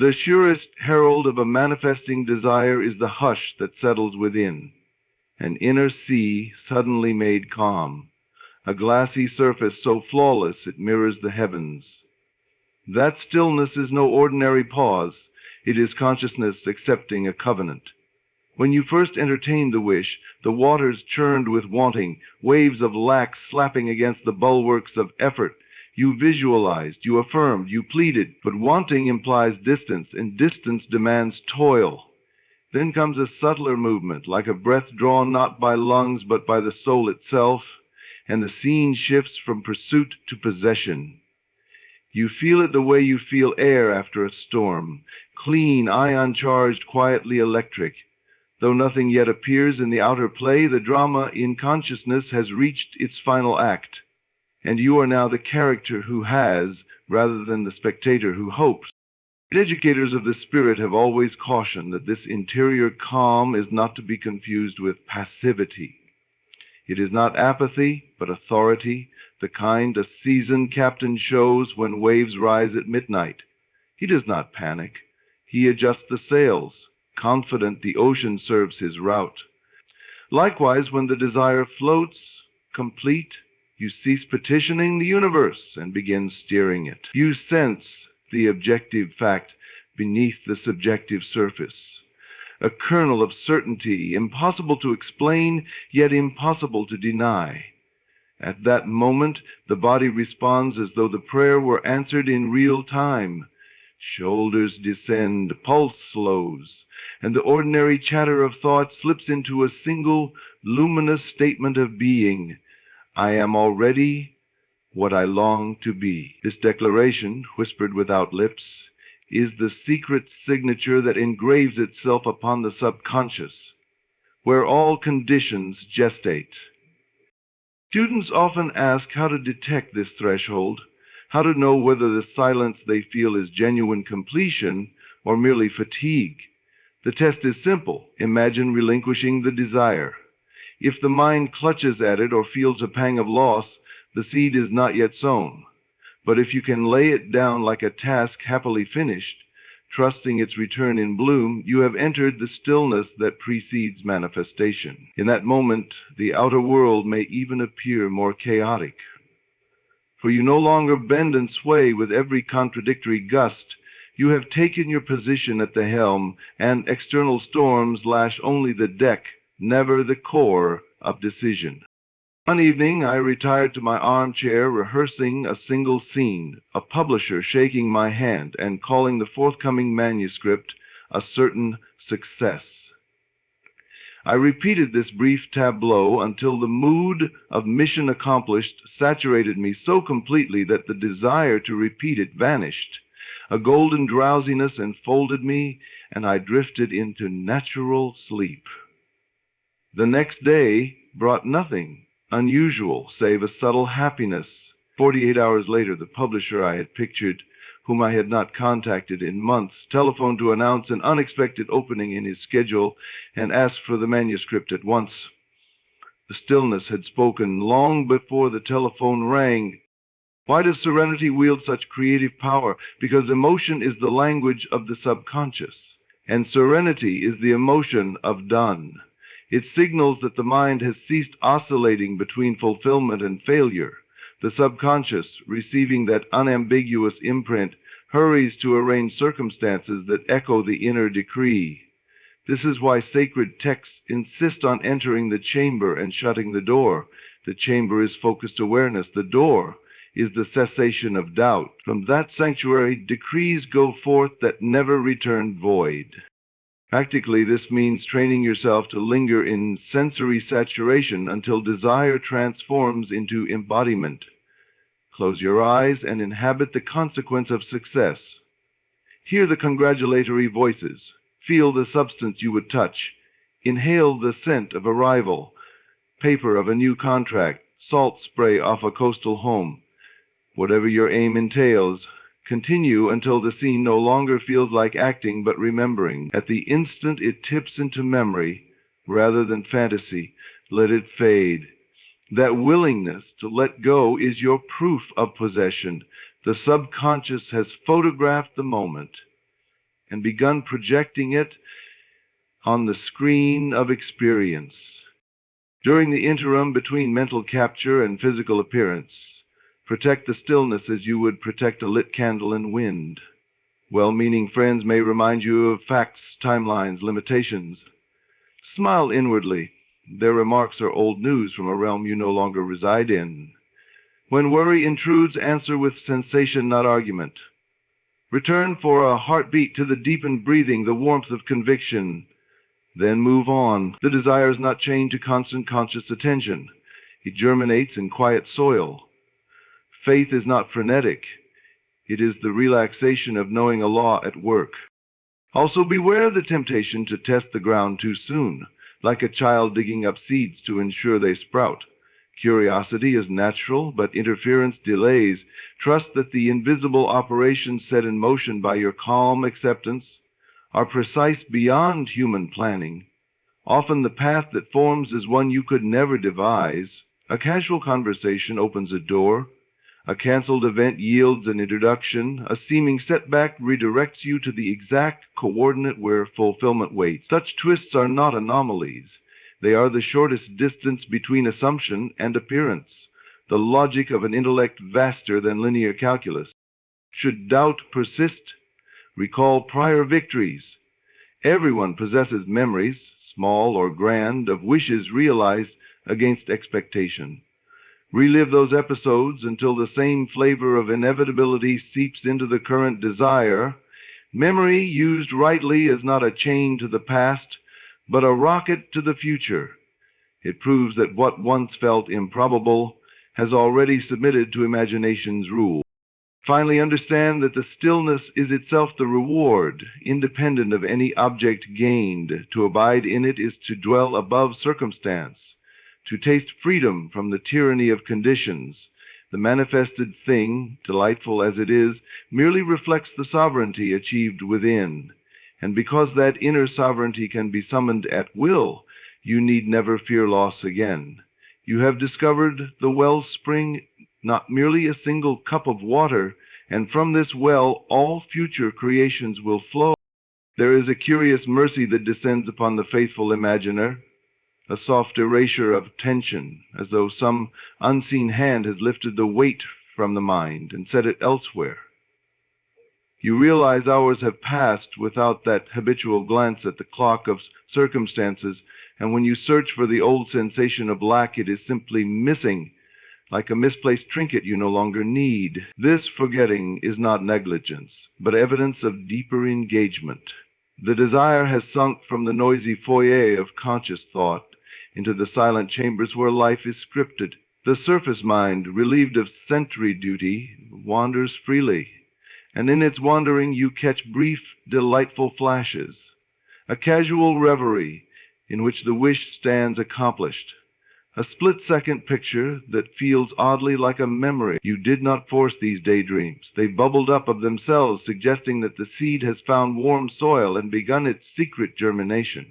The surest herald of a manifesting desire is the hush that settles within, an inner sea suddenly made calm, a glassy surface so flawless it mirrors the heavens. That stillness is no ordinary pause. It is consciousness accepting a covenant. When you first entertained the wish, the waters churned with wanting, waves of lack slapping against the bulwarks of effort. You visualized, you affirmed, you pleaded, but wanting implies distance, and distance demands toil. Then comes a subtler movement, like a breath drawn not by lungs but by the soul itself, and the scene shifts from pursuit to possession. You feel it the way you feel air after a storm, clean, ion-charged, quietly electric. Though nothing yet appears in the outer play, the drama in consciousness has reached its final act, and you are now the character who has, rather than the spectator who hopes. Educators of the spirit have always cautioned that this interior calm is not to be confused with passivity. It is not apathy, but authority, the kind a seasoned captain shows when waves rise at midnight. He does not panic. He adjusts the sails, confident the ocean serves his route. Likewise, when the desire floats, complete, you cease petitioning the universe and begin steering it. You sense the objective fact beneath the subjective surface, a kernel of certainty, impossible to explain, yet impossible to deny. At that moment, the body responds as though the prayer were answered in real time. Shoulders descend, pulse slows, and the ordinary chatter of thought slips into a single, luminous statement of being. I am already what I long to be. This declaration, whispered without lips, is the secret signature that engraves itself upon the subconscious, where all conditions gestate. Students often ask how to detect this threshold, how to know whether the silence they feel is genuine completion or merely fatigue. The test is simple. Imagine relinquishing the desire. If the mind clutches at it or feels a pang of loss, the seed is not yet sown. But if you can lay it down like a task happily finished, trusting its return in bloom, you have entered the stillness that precedes manifestation. In that moment, the outer world may even appear more chaotic. For you no longer bend and sway with every contradictory gust. You have taken your position at the helm, and external storms lash only the deck, never the core of decision. One evening I retired to my armchair rehearsing a single scene, a publisher shaking my hand and calling the forthcoming manuscript a certain success. I repeated this brief tableau until the mood of mission accomplished saturated me so completely that the desire to repeat it vanished. A golden drowsiness enfolded me, and I drifted into natural sleep. The next day brought nothing unusual save a subtle happiness. 48 hours later, the publisher I had pictured, whom I had not contacted in months, telephoned to announce an unexpected opening in his schedule and asked for the manuscript at once. The stillness had spoken long before the telephone rang. Why does serenity wield such creative power? Because emotion is the language of the subconscious, and serenity is the emotion of done. It signals that the mind has ceased oscillating between fulfillment and failure. The subconscious, receiving that unambiguous imprint, hurries to arrange circumstances that echo the inner decree. This is why sacred texts insist on entering the chamber and shutting the door. The chamber is focused awareness. The door is the cessation of doubt. From that sanctuary, decrees go forth that never return void. Practically, this means training yourself to linger in sensory saturation until desire transforms into embodiment. Close your eyes and inhabit the consequence of success. Hear the congratulatory voices. Feel the substance you would touch. Inhale the scent of arrival, paper of a new contract, salt spray off a coastal home. Whatever your aim entails, continue until the scene no longer feels like acting but remembering. At the instant it tips into memory rather than fantasy, let it fade. That willingness to let go is your proof of possession. The subconscious has photographed the moment. and begun projecting it on the screen of experience. During the interim between mental capture and physical appearance, protect the stillness as you would protect a lit candle in wind. Well-meaning friends may remind you of facts, timelines, limitations. Smile inwardly. Their remarks are old news from a realm you no longer reside in. When worry intrudes, answer with sensation, not argument. Return for a heartbeat to the deepened breathing, the warmth of conviction. Then move on. The desire is not chained to constant conscious attention. It germinates in quiet soil. Faith is not frenetic. It is the relaxation of knowing a law at work. Also beware the temptation to test the ground too soon, like a child digging up seeds to ensure they sprout. Curiosity is natural, but interference delays. Trust that the invisible operations set in motion by your calm acceptance are precise beyond human planning. Often the path that forms is one you could never devise. A casual conversation opens a door. A canceled event yields an introduction. A seeming setback redirects you to the exact coordinate where fulfillment waits. Such twists are not anomalies. They are the shortest distance between assumption and appearance, the logic of an intellect vaster than linear calculus. Should doubt persist, recall prior victories. Everyone possesses memories, small or grand, of wishes realized against expectation. Relive those episodes until the same flavor of inevitability seeps into the current desire. Memory, used rightly, is not a chain to the past, but a rocket to the future. It proves that what once felt improbable has already submitted to imagination's rule. Finally, understand that the stillness is itself the reward, independent of any object gained. To abide in it is to dwell above circumstance, to taste freedom from the tyranny of conditions. The manifested thing, delightful as it is, merely reflects the sovereignty achieved within. And because that inner sovereignty can be summoned at will, you need never fear loss again. You have discovered the wellspring, not merely a single cup of water, and from this well all future creations will flow. There is a curious mercy that descends upon the faithful imaginer, a soft erasure of tension, as though some unseen hand has lifted the weight from the mind and set it elsewhere. You realize hours have passed without that habitual glance at the clock of circumstances, and when you search for the old sensation of lack, it is simply missing, like a misplaced trinket you no longer need. This forgetting is not negligence, but evidence of deeper engagement. The desire has sunk from the noisy foyer of conscious thought into the silent chambers where life is scripted. The surface mind, relieved of sentry duty, wanders freely, and in its wandering you catch brief, delightful flashes, a casual reverie in which the wish stands accomplished, a split-second picture that feels oddly like a memory. You did not force these daydreams. They bubbled up of themselves, suggesting that the seed has found warm soil and begun its secret germination.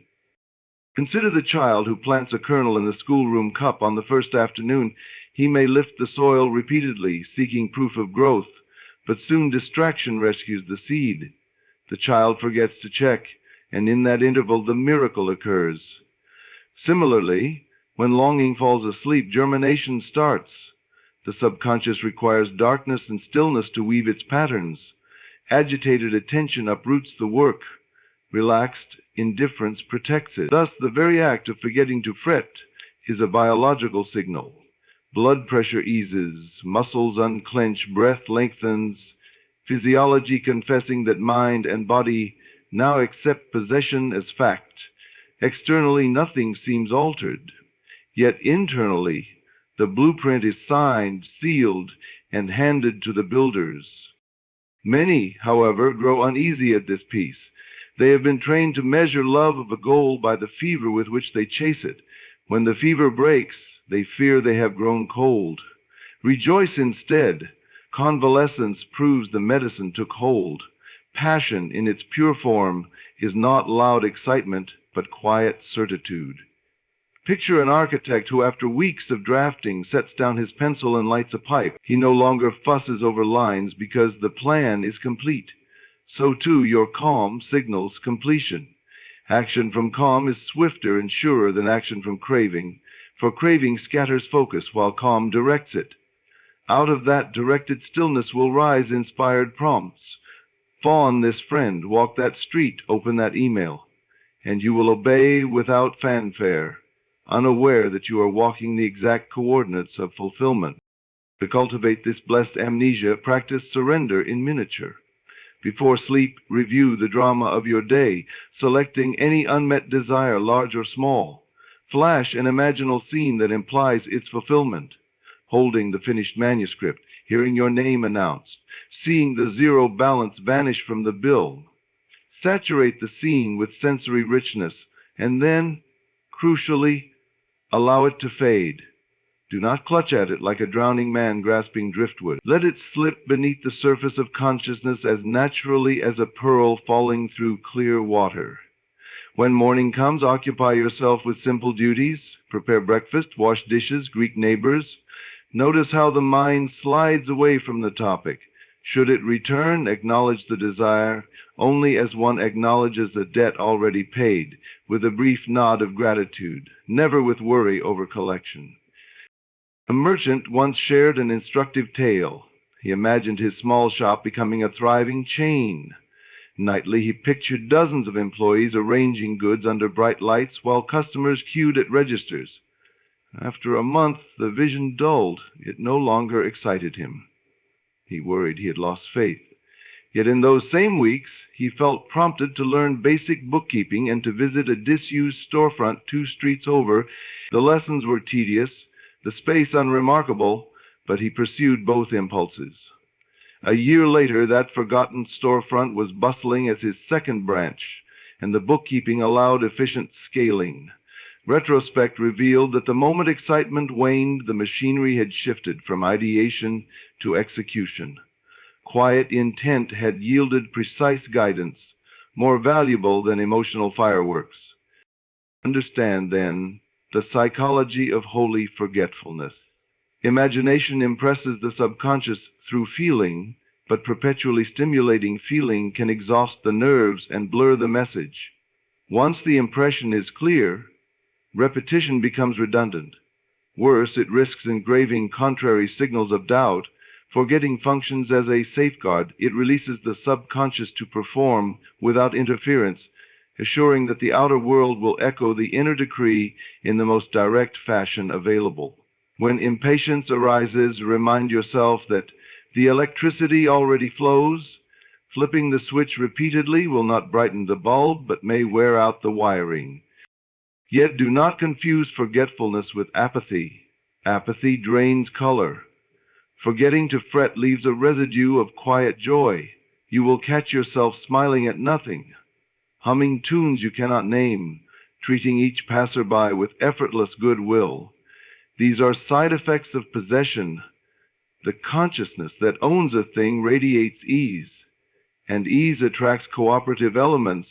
Consider the child who plants a kernel in the schoolroom cup on the first afternoon. He may lift the soil repeatedly, seeking proof of growth, but soon distraction rescues the seed. The child forgets to check, and in that interval the miracle occurs. Similarly, when longing falls asleep, germination starts. The subconscious requires darkness and stillness to weave its patterns. Agitated attention uproots the work. Relaxed indifference protects it. Thus, the very act of forgetting to fret is a biological signal. Blood pressure eases, muscles unclench, breath lengthens, physiology confessing that mind and body now accept possession as fact. Externally, nothing seems altered. Yet internally, the blueprint is signed, sealed, and handed to the builders. Many, however, grow uneasy at this peace. They have been trained to measure love of a goal by the fever with which they chase it. When the fever breaks, they fear they have grown cold. Rejoice instead. Convalescence proves the medicine took hold. Passion in its pure form is not loud excitement, but quiet certitude. Picture an architect who, after weeks of drafting, sets down his pencil and lights a pipe. He no longer fusses over lines because the plan is complete. So too your calm signals completion. Action from calm is swifter and surer than action from craving, for craving scatters focus while calm directs it. Out of that directed stillness will rise inspired prompts. Fawn this friend, walk that street, open that email, and you will obey without fanfare, unaware that you are walking the exact coordinates of fulfillment. To cultivate this blessed amnesia, practice surrender in miniature. Before sleep, review the drama of your day, selecting any unmet desire, large or small. Flash an imaginal scene that implies its fulfillment. Holding the finished manuscript, hearing your name announced, seeing the zero balance vanish from the bill. Saturate the scene with sensory richness, and then, crucially, allow it to fade. Do not clutch at it like a drowning man grasping driftwood. Let it slip beneath the surface of consciousness as naturally as a pearl falling through clear water. When morning comes, occupy yourself with simple duties. Prepare breakfast, wash dishes, greet neighbors. Notice how the mind slides away from the topic. Should it return, acknowledge the desire only as one acknowledges a debt already paid, with a brief nod of gratitude, never with worry over collection. A merchant once shared an instructive tale. He imagined his small shop becoming a thriving chain. Nightly he pictured dozens of employees arranging goods under bright lights while customers queued at registers. After a month, the vision dulled. It no longer excited him. He worried he had lost faith. Yet in those same weeks, he felt prompted to learn basic bookkeeping and to visit a disused storefront 2 streets over. The lessons were tedious, the space unremarkable, but he pursued both impulses. A year later, that forgotten storefront was bustling as his second branch, and the bookkeeping allowed efficient scaling. Retrospect revealed that the moment excitement waned, the machinery had shifted from ideation to execution. Quiet intent had yielded precise guidance, more valuable than emotional fireworks. Understand, then, the psychology of holy forgetfulness. Imagination impresses the subconscious through feeling, but perpetually stimulating feeling can exhaust the nerves and blur the message. Once the impression is clear, repetition becomes redundant. Worse, it risks engraving contrary signals of doubt. Forgetting functions as a safeguard. It releases the subconscious to perform without interference, assuring that the outer world will echo the inner decree in the most direct fashion available. When impatience arises, remind yourself that the electricity already flows. Flipping the switch repeatedly will not brighten the bulb, but may wear out the wiring. Yet do not confuse forgetfulness with apathy. Apathy drains color. Forgetting to fret leaves a residue of quiet joy. You will catch yourself smiling at nothing, humming tunes you cannot name, treating each passerby with effortless goodwill. These are side effects of possession. The consciousness that owns a thing radiates ease, and ease attracts cooperative elements,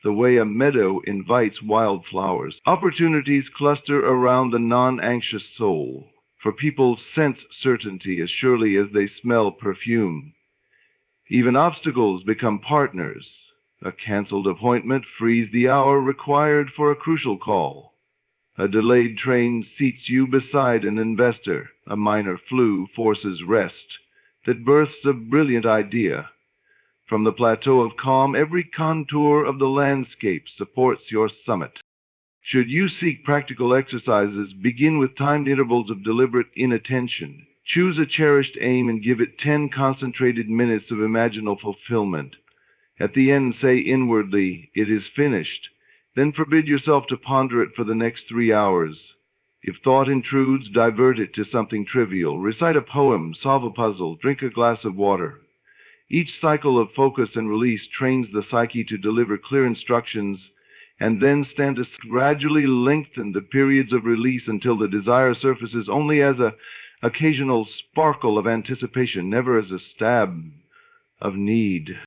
the way a meadow invites wildflowers. Opportunities cluster around the non-anxious soul, for people sense certainty as surely as they smell perfume. Even obstacles become partners. A canceled appointment frees the hour required for a crucial call. A delayed train seats you beside an investor. A minor flu forces rest that births a brilliant idea. From the plateau of calm, every contour of the landscape supports your summit. Should you seek practical exercises, begin with timed intervals of deliberate inattention. Choose a cherished aim and give it 10 concentrated minutes of imaginal fulfillment. At the end, say inwardly, "It is finished." Then forbid yourself to ponder it for the next 3 hours. If thought intrudes, divert it to something trivial. Recite a poem, solve a puzzle, drink a glass of water. Each cycle of focus and release trains the psyche to deliver clear instructions, and then stand to gradually lengthen the periods of release until the desire surfaces only as an occasional sparkle of anticipation, never as a stab of need.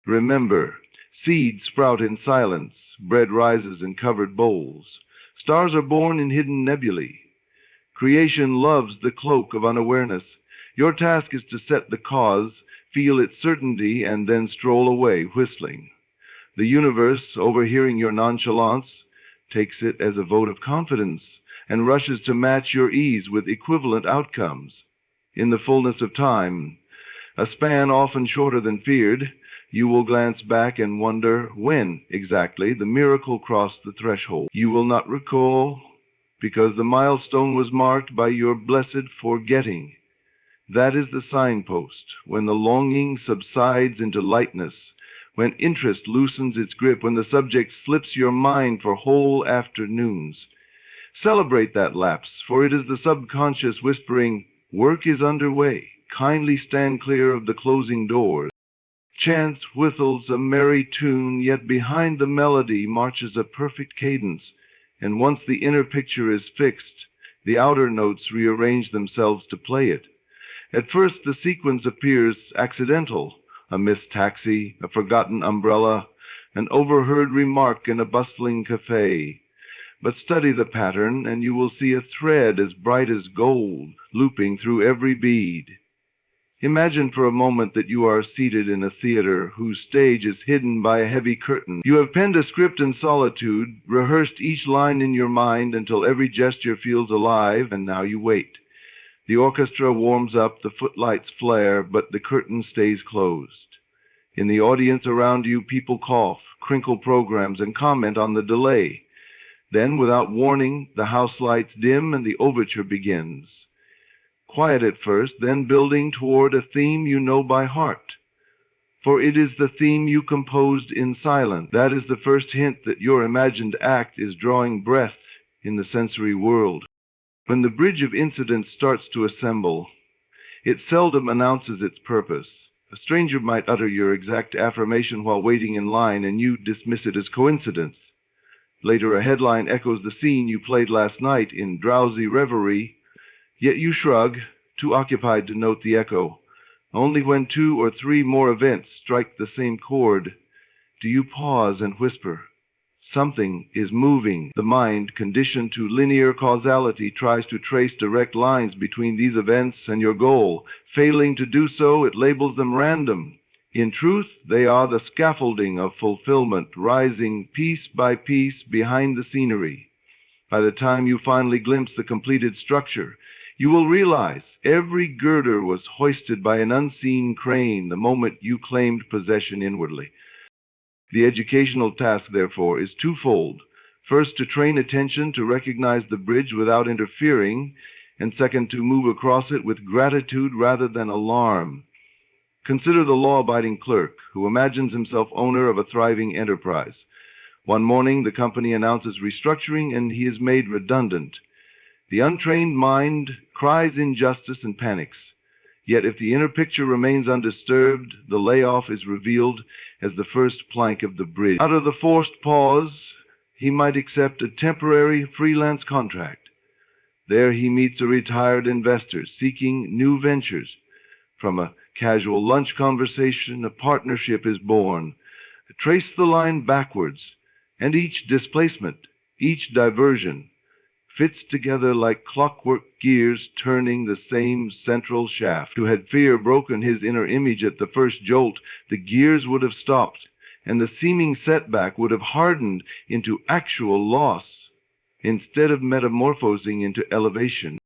Remember, seeds sprout in silence, bread rises in covered bowls, stars are born in hidden nebulae. Creation loves the cloak of unawareness. Your task is to set the cause, feel its certainty, and then stroll away whistling. The universe, overhearing your nonchalance, takes it as a vote of confidence and rushes to match your ease with equivalent outcomes. In the fullness of time, a span often shorter than feared, you will glance back and wonder when exactly the miracle crossed the threshold. You will not recall, because the milestone was marked by your blessed forgetting. That is the signpost, when the longing subsides into lightness, when interest loosens its grip, when the subject slips your mind for whole afternoons. Celebrate that lapse, for it is the subconscious whispering, "Work is underway. Kindly stand clear of the closing doors." Chance whistles a merry tune, yet behind the melody marches a perfect cadence, and once the inner picture is fixed, the outer notes rearrange themselves to play it. At first the sequence appears accidental, a missed taxi, a forgotten umbrella, an overheard remark in a bustling cafe. But study the pattern, and you will see a thread as bright as gold looping through every bead. Imagine for a moment that you are seated in a theater whose stage is hidden by a heavy curtain. You have penned a script in solitude, rehearsed each line in your mind until every gesture feels alive, and now you wait. The orchestra warms up, the footlights flare, but the curtain stays closed. In the audience around you, people cough, crinkle programs, and comment on the delay. Then, without warning, the house lights dim and the overture begins. Quiet at first, then building toward a theme you know by heart. For it is the theme you composed in silence. That is the first hint that your imagined act is drawing breath in the sensory world. When the bridge of incidents starts to assemble, it seldom announces its purpose. A stranger might utter your exact affirmation while waiting in line, and you dismiss it as coincidence. Later, a headline echoes the scene you played last night in drowsy reverie, yet you shrug, too occupied to note the echo. Only when 2 or 3 more events strike the same chord do you pause and whisper, "Something is moving." The mind, conditioned to linear causality, tries to trace direct lines between these events and your goal. Failing to do so, it labels them random. In truth, they are the scaffolding of fulfillment, rising piece by piece behind the scenery. By the time you finally glimpse the completed structure, you will realize every girder was hoisted by an unseen crane the moment you claimed possession inwardly. The educational task, therefore, is twofold. First, to train attention to recognize the bridge without interfering, and second, to move across it with gratitude rather than alarm. Consider the law-abiding clerk who imagines himself owner of a thriving enterprise. One morning, the company announces restructuring, and he is made redundant. The untrained mind cries injustice and panics. Yet if the inner picture remains undisturbed, the layoff is revealed as the first plank of the bridge. Out of the forced pause, he might accept a temporary freelance contract. There he meets a retired investor seeking new ventures. From a casual lunch conversation, a partnership is born. Trace the line backwards, and each displacement, each diversion, fits together like clockwork gears turning the same central shaft. Had fear broken his inner image at the first jolt, the gears would have stopped, and the seeming setback would have hardened into actual loss, instead of metamorphosing into elevation.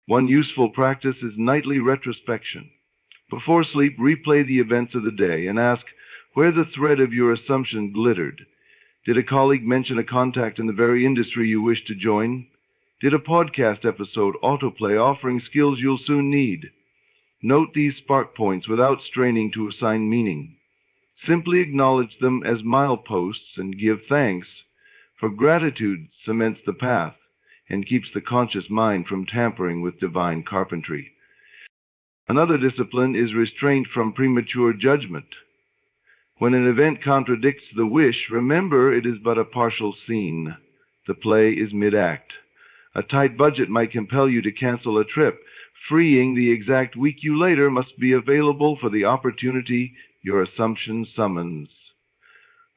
One useful practice is nightly retrospection. Before sleep, replay the events of the day and ask where the thread of your assumption glittered. Did a colleague mention a contact in the very industry you wish to join? Did a podcast episode autoplay offering skills you'll soon need? Note these spark points without straining to assign meaning. Simply acknowledge them as mileposts and give thanks, for gratitude cements the path and keeps the conscious mind from tampering with divine carpentry. Another discipline is restraint from premature judgment. When an event contradicts the wish, remember it is but a partial scene. The play is mid-act. A tight budget might compel you to cancel a trip. Freeing the exact week you later must be available for the opportunity your assumption summons.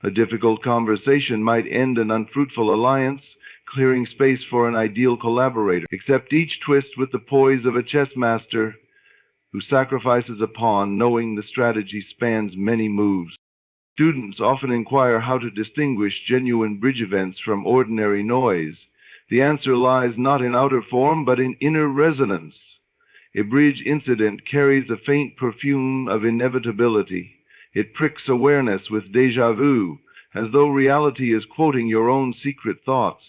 A difficult conversation might end an unfruitful alliance, clearing space for an ideal collaborator. Accept each twist with the poise of a chess master. who sacrifices a pawn knowing the strategy spans many moves. Students often inquire how to distinguish genuine bridge events from ordinary noise. The answer lies not in outer form, but in inner resonance. A bridge incident carries a faint perfume of inevitability. It pricks awareness with déjà vu, as though reality is quoting your own secret thoughts.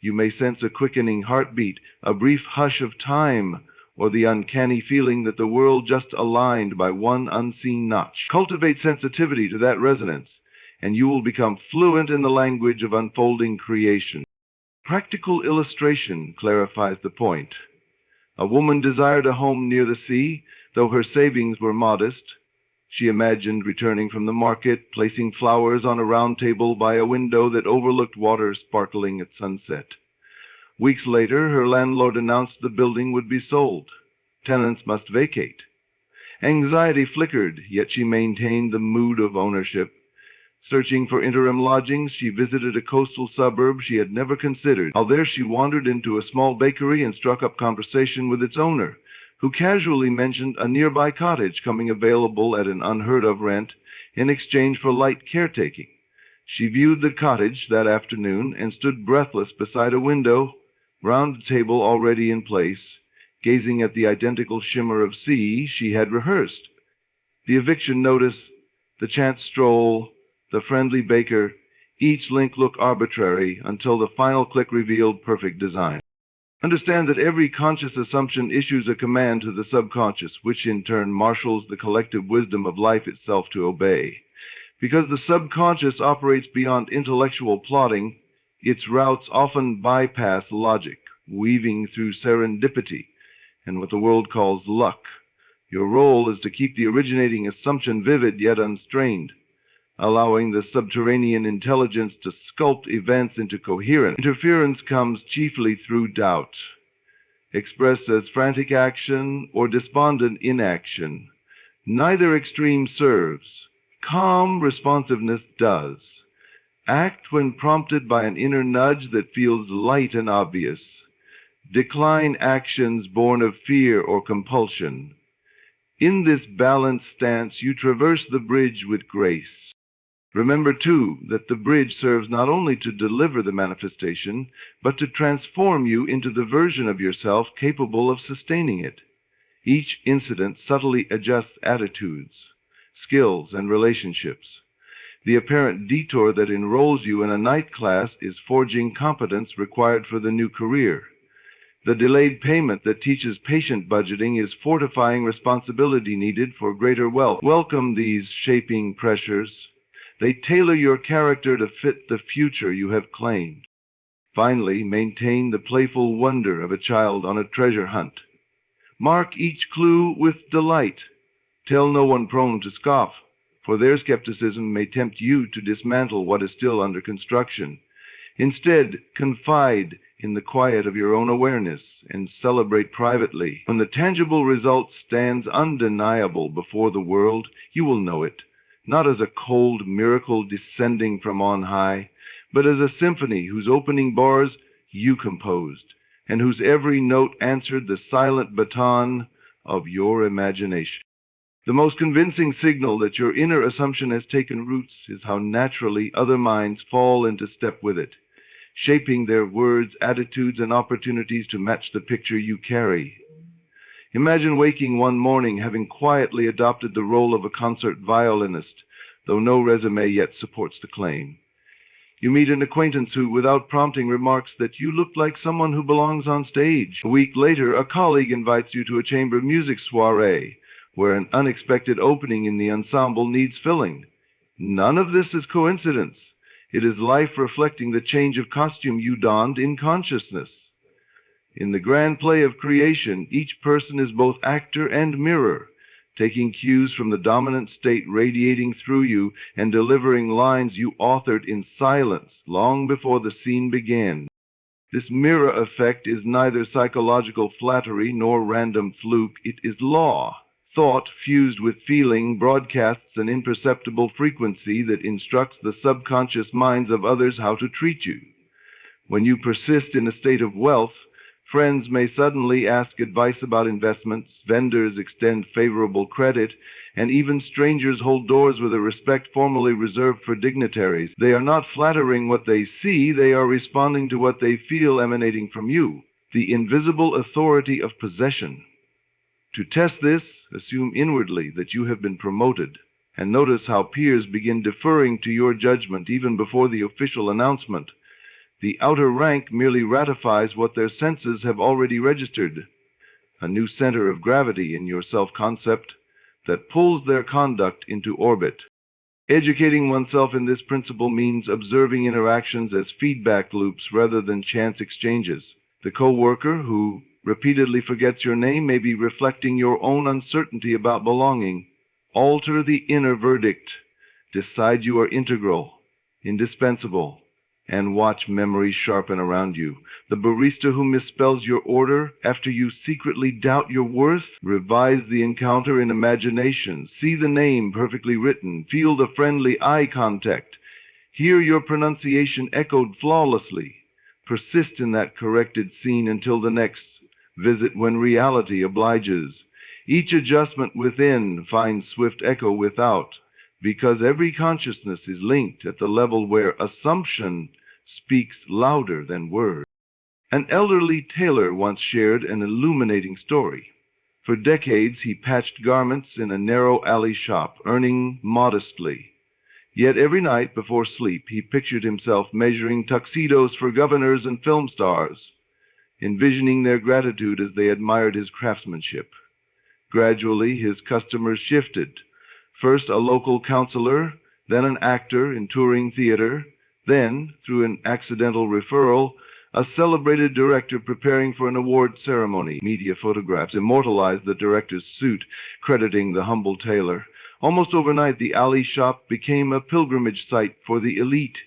You may sense a quickening heartbeat, a brief hush of time, or the uncanny feeling that the world just aligned by one unseen notch. Cultivate sensitivity to that resonance, and you will become fluent in the language of unfolding creation. Practical illustration clarifies the point. A woman desired a home near the sea, though her savings were modest. She imagined returning from the market, placing flowers on a round table by a window that overlooked water sparkling at sunset. Weeks later, her landlord announced the building would be sold. Tenants must vacate. Anxiety flickered, yet she maintained the mood of ownership. Searching for interim lodgings, she visited a coastal suburb she had never considered. While there, she wandered into a small bakery and struck up conversation with its owner, who casually mentioned a nearby cottage coming available at an unheard-of rent in exchange for light caretaking. She viewed the cottage that afternoon and stood breathless beside a window, round table already in place, gazing at the identical shimmer of sea she had rehearsed. The eviction notice, the chance stroll, the friendly baker, each link looked arbitrary until the final click revealed perfect design. Understand that every conscious assumption issues a command to the subconscious, which in turn marshals the collective wisdom of life itself to obey. Because the subconscious operates beyond intellectual plotting, its routes often bypass logic, weaving through serendipity and what the world calls luck. Your role is to keep the originating assumption vivid yet unstrained, allowing the subterranean intelligence to sculpt events into coherence. Interference comes chiefly through doubt, expressed as frantic action or despondent inaction. Neither extreme serves. Calm responsiveness does. Act when prompted by an inner nudge that feels light and obvious. Decline actions born of fear or compulsion. In this balanced stance, you traverse the bridge with grace. Remember, too, that the bridge serves not only to deliver the manifestation, but to transform you into the version of yourself capable of sustaining it. Each incident subtly adjusts attitudes, skills, and relationships. The apparent detour that enrolls you in a night class is forging competence required for the new career. The delayed payment that teaches patient budgeting is fortifying responsibility needed for greater wealth. Welcome these shaping pressures. They tailor your character to fit the future you have claimed. Finally, maintain the playful wonder of a child on a treasure hunt. Mark each clue with delight. Tell no one prone to scoff, for their skepticism may tempt you to dismantle what is still under construction. Instead, confide in the quiet of your own awareness and celebrate privately. When the tangible result stands undeniable before the world, you will know it, not as a cold miracle descending from on high, but as a symphony whose opening bars you composed, and whose every note answered the silent baton of your imagination. The most convincing signal that your inner assumption has taken roots is how naturally other minds fall into step with it, shaping their words, attitudes, and opportunities to match the picture you carry. Imagine waking one morning having quietly adopted the role of a concert violinist, though no resume yet supports the claim. You meet an acquaintance who, without prompting, remarks that you look like someone who belongs on stage. A week later, a colleague invites you to a chamber music soiree, where an unexpected opening in the ensemble needs filling. None of this is coincidence. It is life reflecting the change of costume you donned in consciousness. In the grand play of creation, each person is both actor and mirror, taking cues from the dominant state radiating through you and delivering lines you authored in silence long before the scene began. This mirror effect is neither psychological flattery nor random fluke. It is law. Thought fused with feeling broadcasts an imperceptible frequency that instructs the subconscious minds of others how to treat you. When you persist in a state of wealth, Friends may suddenly ask advice about investments, vendors extend favorable credit, and even strangers hold doors with a respect formerly reserved for dignitaries. They are not flattering what they see, they are responding to what they feel emanating from you, the invisible authority of possession. To test this, assume inwardly that you have been promoted, and notice how peers begin deferring to your judgment even before the official announcement. The outer rank merely ratifies what their senses have already registered, a new center of gravity in your self-concept that pulls their conduct into orbit. Educating oneself in this principle means observing interactions as feedback loops rather than chance exchanges. The co-worker who repeatedly forgets your name may be reflecting your own uncertainty about belonging. Alter the inner verdict. Decide you are integral, indispensable, and watch memories sharpen around you. The barista who misspells your order after you secretly doubt your worth, revise the encounter in imagination. See the name perfectly written. Feel the friendly eye contact. Hear your pronunciation echoed flawlessly. Persist in that corrected scene until the next visit when reality obliges. Each adjustment within finds swift echo without, because every consciousness is linked at the level where assumption speaks louder than words. An elderly tailor once shared an illuminating story. For decades he patched garments in a narrow alley shop, earning modestly. Yet every night before sleep he pictured himself measuring tuxedos for governors and film stars, envisioning their gratitude as they admired his craftsmanship. Gradually his customers shifted. First a local counselor, then an actor in touring theater, then, through an accidental referral, a celebrated director preparing for an award ceremony. Media photographs immortalized the director's suit, crediting the humble tailor. Almost overnight, the alley shop became a pilgrimage site for the elite.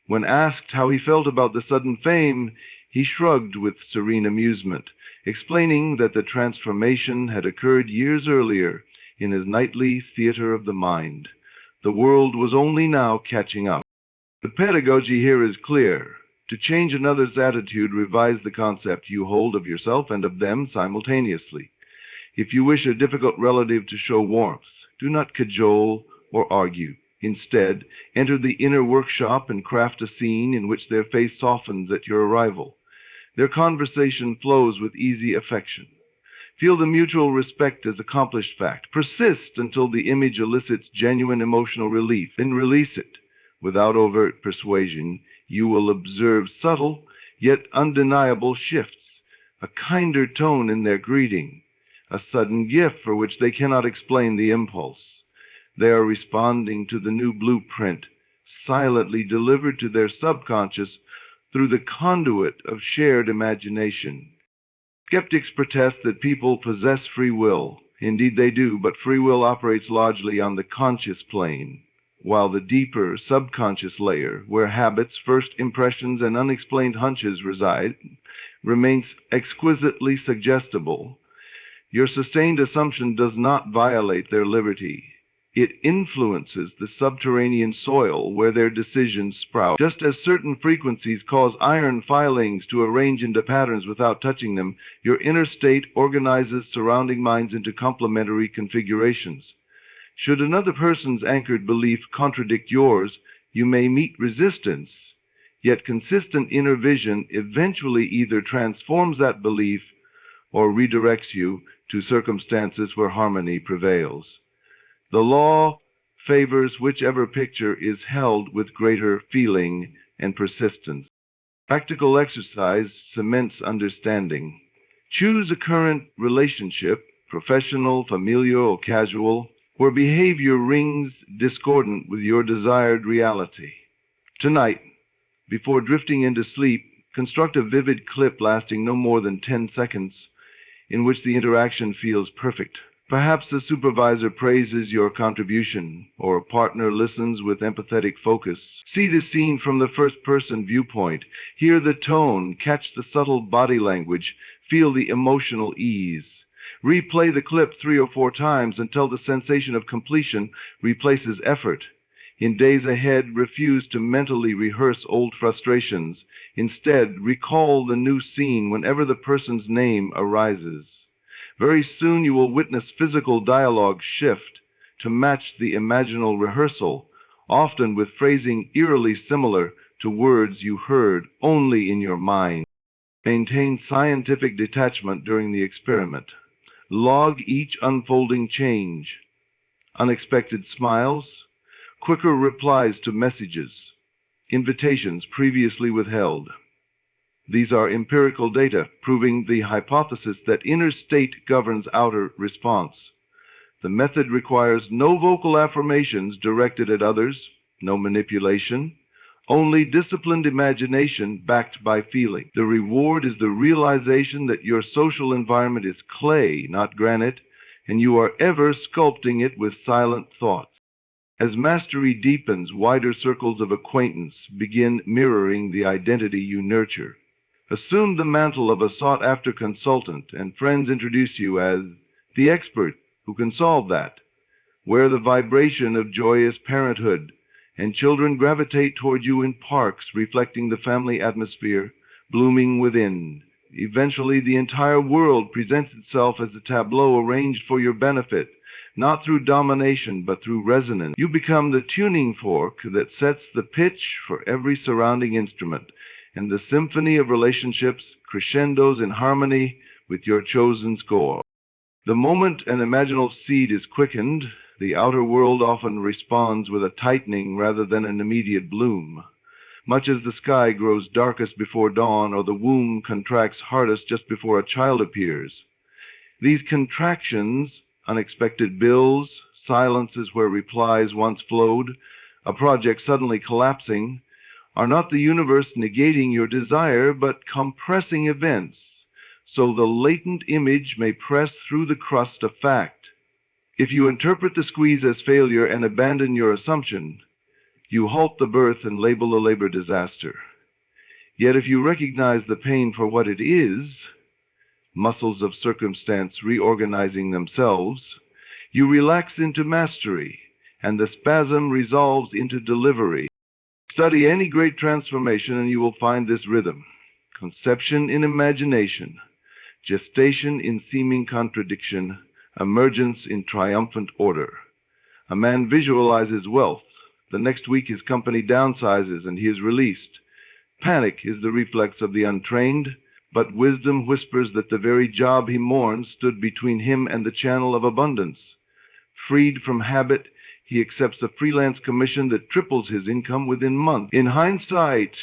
When asked how he felt about the sudden fame, he shrugged with serene amusement, explaining that the transformation had occurred years earlier in his nightly theater of the mind. The world was only now catching up. The pedagogy here is clear. To change another's attitude, revise the concept you hold of yourself and of them simultaneously. If you wish a difficult relative to show warmth, do not cajole or argue. Instead, enter the inner workshop and craft a scene in which their face softens at your arrival. Their conversation flows with easy affection. Feel the mutual respect as accomplished fact. Persist until the image elicits genuine emotional relief, then release it. Without overt persuasion, you will observe subtle, yet undeniable shifts, a kinder tone in their greeting, a sudden gift for which they cannot explain the impulse. They are responding to the new blueprint, silently delivered to their subconscious through the conduit of shared imagination. Skeptics protest that people possess free will. Indeed they do, but free will operates largely on the conscious plane, while the deeper subconscious layer, where habits, first impressions, and unexplained hunches reside, remains exquisitely suggestible. Your sustained assumption does not violate their liberty. It influences the subterranean soil where their decisions sprout. Just as certain frequencies cause iron filings to arrange into patterns without touching them, your inner state organizes surrounding minds into complementary configurations. Should another person's anchored belief contradict yours, you may meet resistance, yet consistent inner vision eventually either transforms that belief or redirects you to circumstances where harmony prevails. The law favors whichever picture is held with greater feeling and persistence. Practical exercise cements understanding. Choose a current relationship, professional, familial, or casual, where behavior rings discordant with your desired reality. Tonight, before drifting into sleep, construct a vivid clip lasting no more than 10 seconds in which the interaction feels perfect. Perhaps the supervisor praises your contribution, or a partner listens with empathetic focus. See the scene from the first-person viewpoint. Hear the tone, catch the subtle body language, feel the emotional ease. Replay the clip 3 or 4 times until the sensation of completion replaces effort. In days ahead, refuse to mentally rehearse old frustrations. Instead, recall the new scene whenever the person's name arises. Very soon you will witness physical dialogue shift to match the imaginal rehearsal, often with phrasing eerily similar to words you heard only in your mind. Maintain scientific detachment during the experiment. Log each unfolding change. Unexpected smiles, quicker replies to messages, invitations previously withheld. These are empirical data proving the hypothesis that inner state governs outer response. The method requires no vocal affirmations directed at others, no manipulation, only disciplined imagination backed by feeling. The reward is the realization that your social environment is clay, not granite, and you are ever sculpting it with silent thoughts. As mastery deepens, wider circles of acquaintance begin mirroring the identity you nurture. Assume the mantle of a sought-after consultant, and friends introduce you as the expert who can solve that. Wear the vibration of joyous parenthood, and children gravitate toward you in parks, reflecting the family atmosphere blooming within. Eventually, the entire world presents itself as a tableau arranged for your benefit, not through domination, but through resonance. You become the tuning fork that sets the pitch for every surrounding instrument, and the symphony of relationships crescendos in harmony with your chosen score. The moment an imaginal seed is quickened, the outer world often responds with a tightening rather than an immediate bloom, much as the sky grows darkest before dawn or the womb contracts hardest just before a child appears. These contractions, unexpected bills, silences where replies once flowed, a project suddenly collapsing, are not the universe negating your desire, but compressing events, so the latent image may press through the crust of fact. If you interpret the squeeze as failure and abandon your assumption, you halt the birth and label a labor disaster. Yet if you recognize the pain for what it is, muscles of circumstance reorganizing themselves, you relax into mastery, and the spasm resolves into delivery. Study any great transformation and you will find this rhythm. Conception in imagination, gestation in seeming contradiction, emergence in triumphant order. A man visualizes wealth. The next week his company downsizes and he is released. Panic is the reflex of the untrained, but wisdom whispers that the very job he mourns stood between him and the channel of abundance. Freed from habit, he accepts a freelance commission that triples his income within months. In hindsight,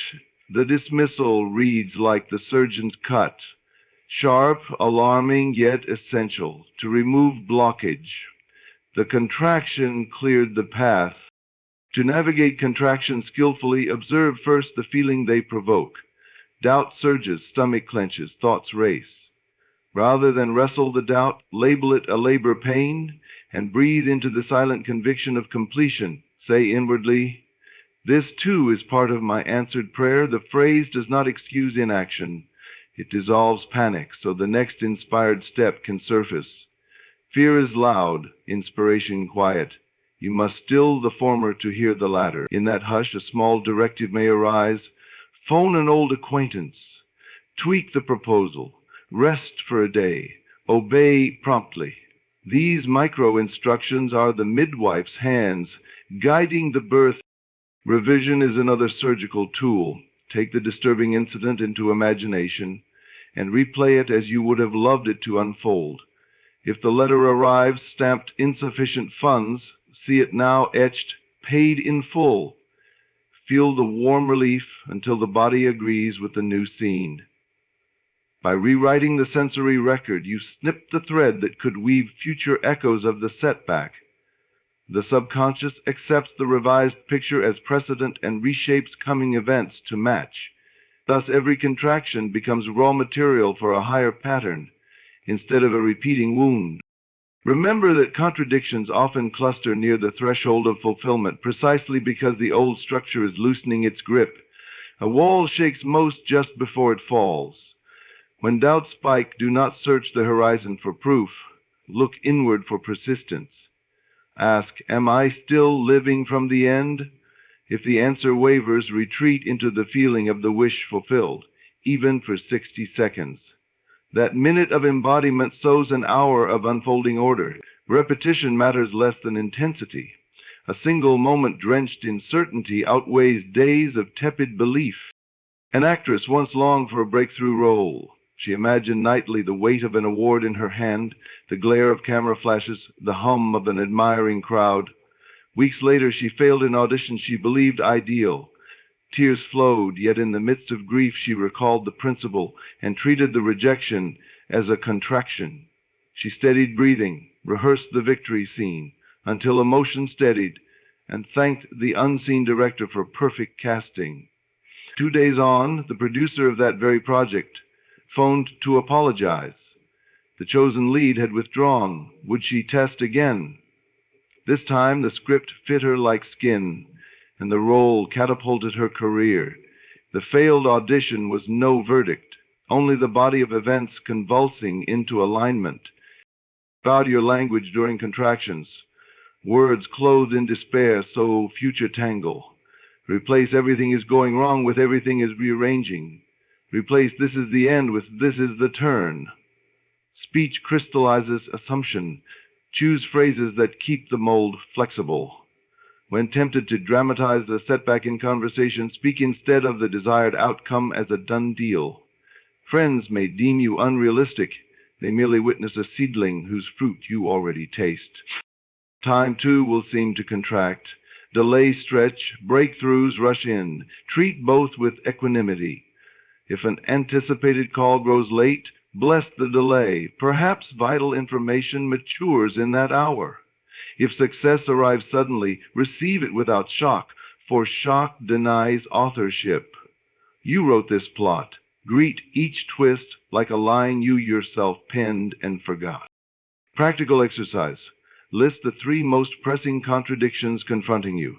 the dismissal reads like the surgeon's cut, sharp, alarming, yet essential to remove blockage. The contraction cleared the path. To navigate contraction skillfully, observe first the feeling they provoke. Doubt surges, stomach clenches, thoughts race. Rather than wrestle the doubt, label it a labor pain and breathe into the silent conviction of completion. Say inwardly, "This too is part of my answered prayer." The phrase does not excuse inaction. It dissolves panic so the next inspired step can surface. Fear is loud, inspiration quiet. You must still the former to hear the latter. In that hush, a small directive may arise. Phone an old acquaintance. Tweak the proposal. Rest for a day. Obey promptly. These micro-instructions are the midwife's hands guiding the birth. Revision is another surgical tool. Take the disturbing incident into imagination and replay it as you would have loved it to unfold. If the letter arrives stamped insufficient funds, see it now etched paid in full. Feel the warm relief until the body agrees with the new scene. By rewriting the sensory record, you snip the thread that could weave future echoes of the setback. The subconscious accepts the revised picture as precedent and reshapes coming events to match. Thus, every contraction becomes raw material for a higher pattern, instead of a repeating wound. Remember that contradictions often cluster near the threshold of fulfillment, precisely because the old structure is loosening its grip. A wall shakes most just before it falls. When doubts spike, do not search the horizon for proof. Look inward for persistence. Ask, am I still living from the end? If the answer wavers, retreat into the feeling of the wish fulfilled, even for 60 seconds. That minute of embodiment sows an hour of unfolding order. Repetition matters less than intensity. A single moment drenched in certainty outweighs days of tepid belief. An actress once longed for a breakthrough role. She imagined nightly the weight of an award in her hand, the glare of camera flashes, the hum of an admiring crowd. Weeks later, she failed an audition she believed ideal. Tears flowed, yet in the midst of grief she recalled the principle and treated the rejection as a contraction. She steadied breathing, rehearsed the victory scene, until emotion steadied, and thanked the unseen director for perfect casting. 2 days on, the producer of that very project phoned to apologize. The chosen lead had withdrawn. Would she test again? This time the script fit her like skin, and the role catapulted her career. The failed audition was no verdict, only the body of events convulsing into alignment. Guard your language during contractions. Words clothed in despair sow future tangle. Replace everything is going wrong with everything is rearranging. Replace this is the end with this is the turn. Speech crystallizes assumption. Choose phrases that keep the mold flexible. When tempted to dramatize a setback in conversation, speak instead of the desired outcome as a done deal. Friends may deem you unrealistic. They merely witness a seedling whose fruit you already taste. Time, too, will seem to contract. Delays stretch, breakthroughs rush in. Treat both with equanimity. If an anticipated call grows late, bless the delay. Perhaps vital information matures in that hour. If success arrives suddenly, receive it without shock, for shock denies authorship. You wrote this plot. Greet each twist like a line you yourself penned and forgot. Practical exercise. List the 3 most pressing contradictions confronting you.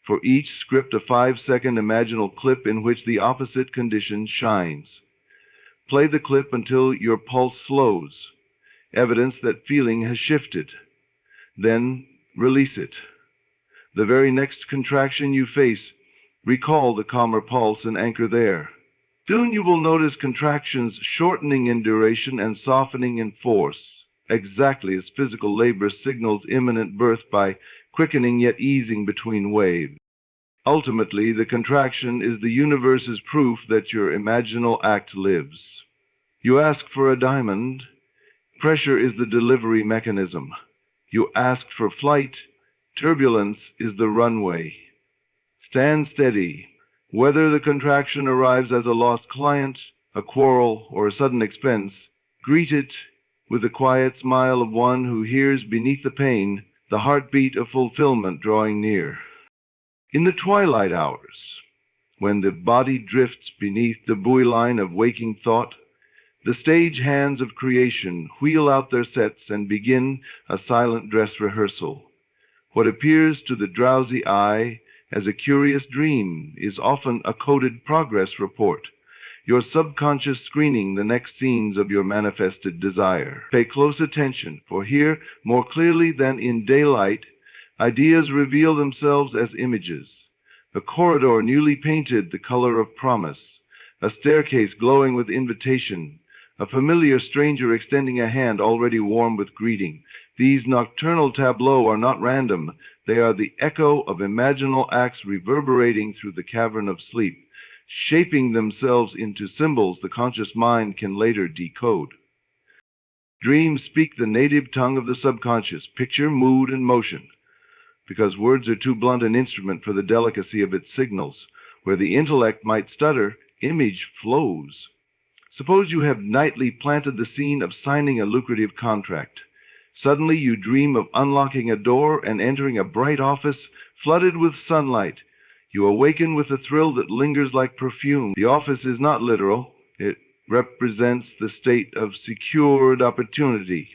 For each, script a 5-second imaginal clip in which the opposite condition shines. Play the clip until your pulse slows, evidence that feeling has shifted. Then release it. The very next contraction you face, recall the calmer pulse and anchor there. Soon you will notice contractions shortening in duration and softening in force, exactly as physical labor signals imminent birth by quickening yet easing between waves. Ultimately, the contraction is the universe's proof that your imaginal act lives. You ask for a diamond. Pressure is the delivery mechanism. You ask for flight. Turbulence is the runway. Stand steady. Whether the contraction arrives as a lost client, a quarrel, or a sudden expense, greet it with the quiet smile of one who hears beneath the pain the heartbeat of fulfillment drawing near. In the twilight hours, when the body drifts beneath the buoy line of waking thought, the stage hands of creation wheel out their sets and begin a silent dress rehearsal. What appears to the drowsy eye as a curious dream is often a coded progress report, your subconscious screening the next scenes of your manifested desire. Pay close attention, for here, more clearly than in daylight, ideas reveal themselves as images. A corridor newly painted the color of promise, a staircase glowing with invitation, a familiar stranger extending a hand already warm with greeting. These nocturnal tableaux are not random. They are the echo of imaginal acts reverberating through the cavern of sleep, shaping themselves into symbols the conscious mind can later decode. Dreams speak the native tongue of the subconscious, picture, mood, and motion. Because words are too blunt an instrument for the delicacy of its signals. Where the intellect might stutter, image flows. Suppose you have nightly planted the scene of signing a lucrative contract. Suddenly you dream of unlocking a door and entering a bright office flooded with sunlight. You awaken with a thrill that lingers like perfume. The office is not literal. It represents the state of secured opportunity.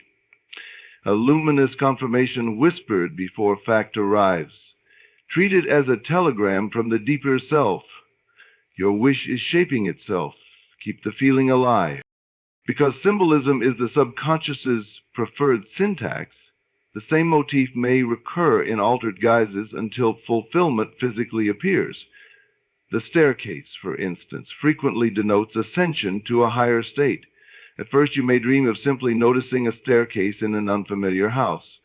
A luminous confirmation whispered before fact arrives. Treat it as a telegram from the deeper self. Your wish is shaping itself. Keep the feeling alive. Because symbolism is the subconscious's preferred syntax, The same motif may recur in altered guises until fulfillment physically appears. The staircase, for instance, frequently denotes ascension to a higher state. At first, you may dream of simply noticing a staircase in an unfamiliar house.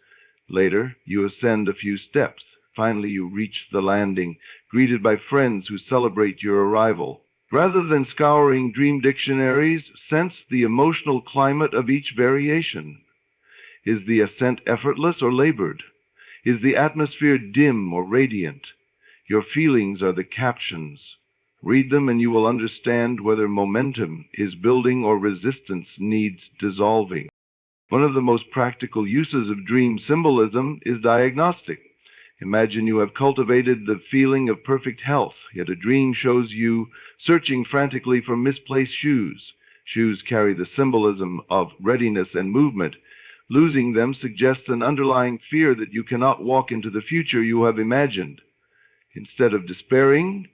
Later, you ascend a few steps. Finally, you reach the landing, greeted by friends who celebrate your arrival. Rather than scouring dream dictionaries, sense the emotional climate of each variation. Is the ascent effortless or labored? Is the atmosphere dim or radiant? Your feelings are the captions. Read them and you will understand whether momentum is building or resistance needs dissolving. One of the most practical uses of dream symbolism is diagnostic. Imagine you have cultivated the feeling of perfect health, yet a dream shows you searching frantically for misplaced shoes. Shoes carry the symbolism of readiness and movement. Losing them suggests an underlying fear that you cannot walk into the future you have imagined. Instead of despairing,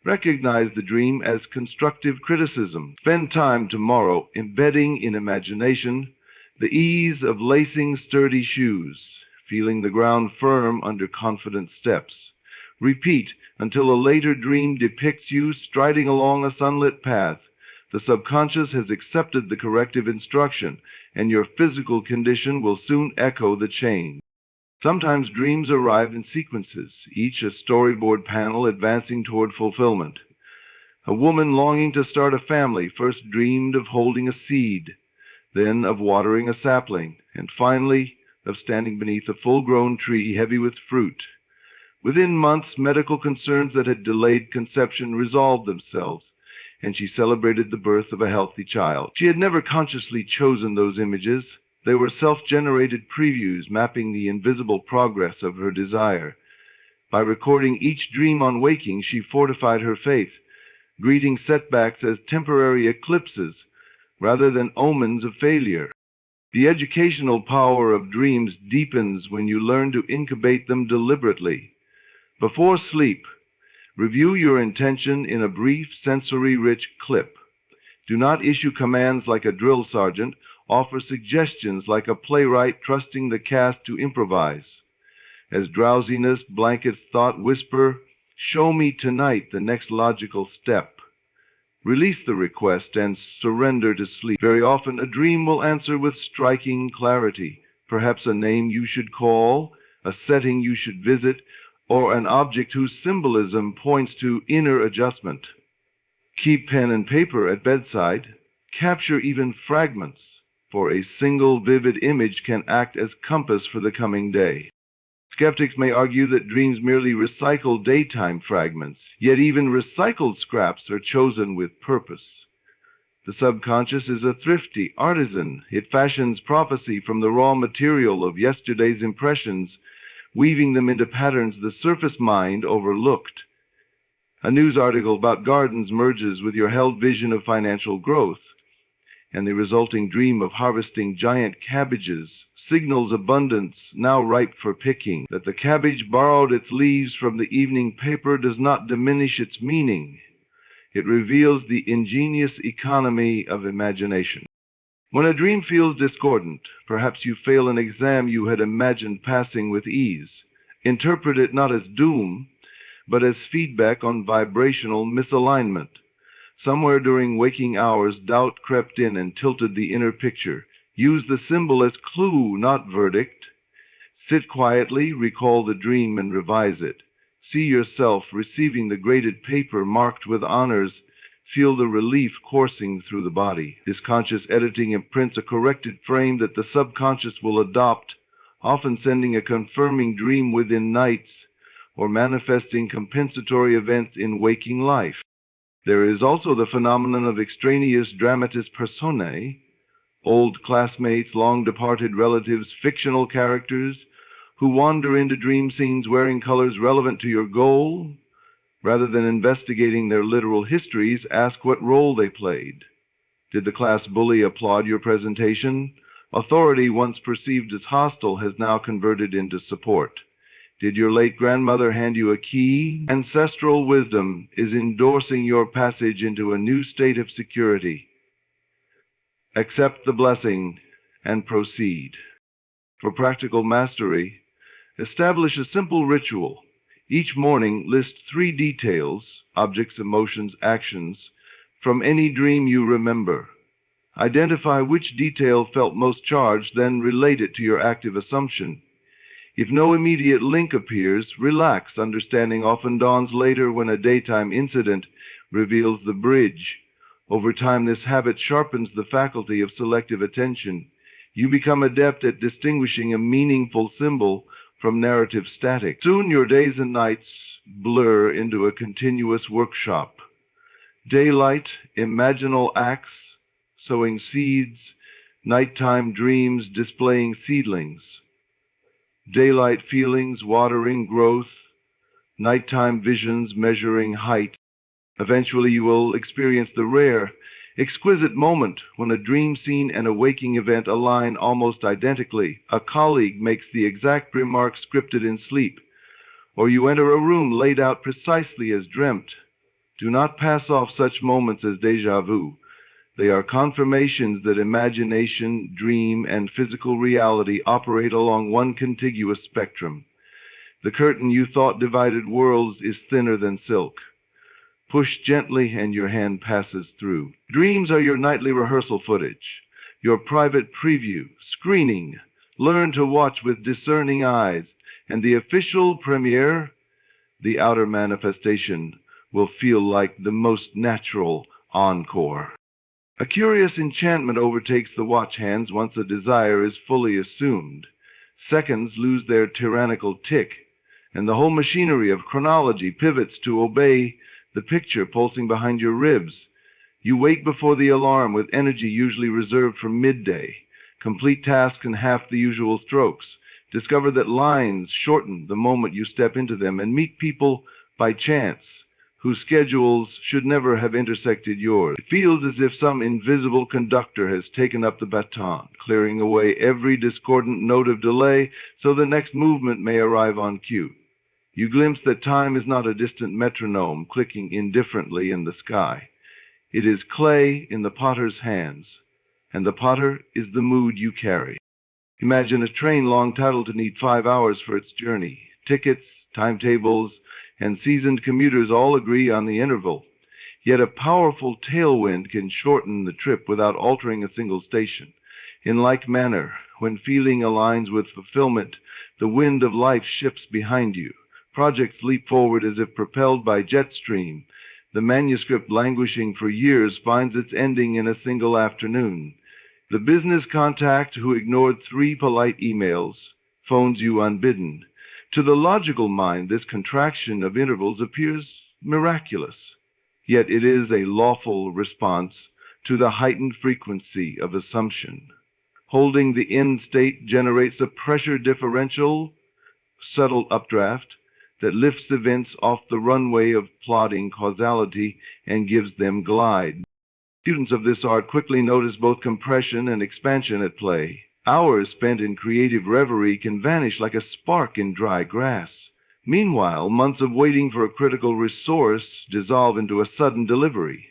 recognize the dream as constructive criticism. Spend time tomorrow embedding in imagination the ease of lacing sturdy shoes, feeling the ground firm under confident steps. Repeat until a later dream depicts you striding along a sunlit path. The subconscious has accepted the corrective instruction, and your physical condition will soon echo the change. Sometimes dreams arrive in sequences, each a storyboard panel advancing toward fulfillment. A woman longing to start a family first dreamed of holding a seed, then of watering a sapling, and finally of standing beneath a full-grown tree heavy with fruit. Within months, medical concerns that had delayed conception resolved themselves, and she celebrated the birth of a healthy child. She had never consciously chosen those images. They were self-generated previews mapping the invisible progress of her desire. By recording each dream on waking, she fortified her faith, greeting setbacks as temporary eclipses rather than omens of failure. The educational power of dreams deepens when you learn to incubate them deliberately. Before sleep, review your intention in a brief, sensory-rich clip. Do not issue commands like a drill sergeant. Offer suggestions like a playwright trusting the cast to improvise. As drowsiness blankets thought, whisper, "Show me tonight the next logical step." Release the request and surrender to sleep. Very often, a dream will answer with striking clarity, perhaps a name you should call, a setting you should visit, or an object whose symbolism points to inner adjustment. Keep pen and paper at bedside. Capture even fragments, for a single vivid image can act as compass for the coming day. Skeptics may argue that dreams merely recycle daytime fragments, yet even recycled scraps are chosen with purpose. The subconscious is a thrifty artisan. It fashions prophecy from the raw material of yesterday's impressions, weaving them into patterns the surface mind overlooked. A news article about gardens merges with your held vision of financial growth, and the resulting dream of harvesting giant cabbages signals abundance now ripe for picking. That the cabbage borrowed its leaves from the evening paper does not diminish its meaning. It reveals the ingenious economy of imagination. When a dream feels discordant, perhaps you fail an exam you had imagined passing with ease. Interpret it not as doom, but as feedback on vibrational misalignment. Somewhere during waking hours, doubt crept in and tilted the inner picture. Use the symbol as clue, not verdict. Sit quietly, recall the dream, and revise it. See yourself receiving the graded paper marked with honors. Feel the relief coursing through the body. This conscious editing imprints a corrected frame that the subconscious will adopt, often sending a confirming dream within nights or manifesting compensatory events in waking life. There is also the phenomenon of extraneous dramatis personae, old classmates, long-departed relatives, fictional characters who wander into dream scenes wearing colors relevant to your goal. Rather than investigating their literal histories, ask what role they played. Did the class bully applaud your presentation? Authority, once perceived as hostile, has now converted into support. Did your late grandmother hand you a key? Ancestral wisdom is endorsing your passage into a new state of security. Accept the blessing and proceed. For practical mastery, establish a simple ritual. Each morning, list 3 details, objects, emotions, actions, from any dream you remember. Identify which detail felt most charged, then relate it to your active assumption. If no immediate link appears, relax. Understanding often dawns later when a daytime incident reveals the bridge. Over time, this habit sharpens the faculty of selective attention. You become adept at distinguishing a meaningful symbol from narrative static. Soon your days and nights blur into a continuous workshop. Daylight, imaginal acts, sowing seeds, nighttime dreams displaying seedlings. Daylight feelings, watering growth, nighttime visions measuring height. Eventually you will experience the rare, exquisite moment when a dream scene and a waking event align almost identically. A colleague makes the exact remark scripted in sleep, or you enter a room laid out precisely as dreamt. Do not pass off such moments as déjà vu. They are confirmations that imagination, dream, and physical reality operate along one contiguous spectrum. The curtain you thought divided worlds is thinner than silk. Push gently and your hand passes through. Dreams are your nightly rehearsal footage, your private preview, screening. Learn to watch with discerning eyes, and the official premiere, the outer manifestation, will feel like the most natural encore. A curious enchantment overtakes the watch hands once a desire is fully assumed. Seconds lose their tyrannical tick, and the whole machinery of chronology pivots to obey the picture pulsing behind your ribs. You wake before the alarm with energy usually reserved for midday. Complete tasks in half the usual strokes. Discover that lines shorten the moment you step into them, and meet people by chance whose schedules should never have intersected yours. It feels as if some invisible conductor has taken up the baton, clearing away every discordant note of delay so the next movement may arrive on cue. You glimpse that time is not a distant metronome clicking indifferently in the sky. It is clay in the potter's hands, and the potter is the mood you carry. Imagine a train long titled to need 5 hours for its journey. Tickets, timetables, and seasoned commuters all agree on the interval. Yet a powerful tailwind can shorten the trip without altering a single station. In like manner, when feeling aligns with fulfillment, the wind of life shifts behind you. Projects leap forward as if propelled by jet stream. The manuscript languishing for years finds its ending in a single afternoon. The business contact who ignored 3 polite emails phones you unbidden. To the logical mind, this contraction of intervals appears miraculous. Yet it is a lawful response to the heightened frequency of assumption. Holding the end state generates a pressure differential, subtle updraft, that lifts events off the runway of plodding causality and gives them glide. Students of this art quickly notice both compression and expansion at play. Hours spent in creative reverie can vanish like a spark in dry grass. Meanwhile, months of waiting for a critical resource dissolve into a sudden delivery.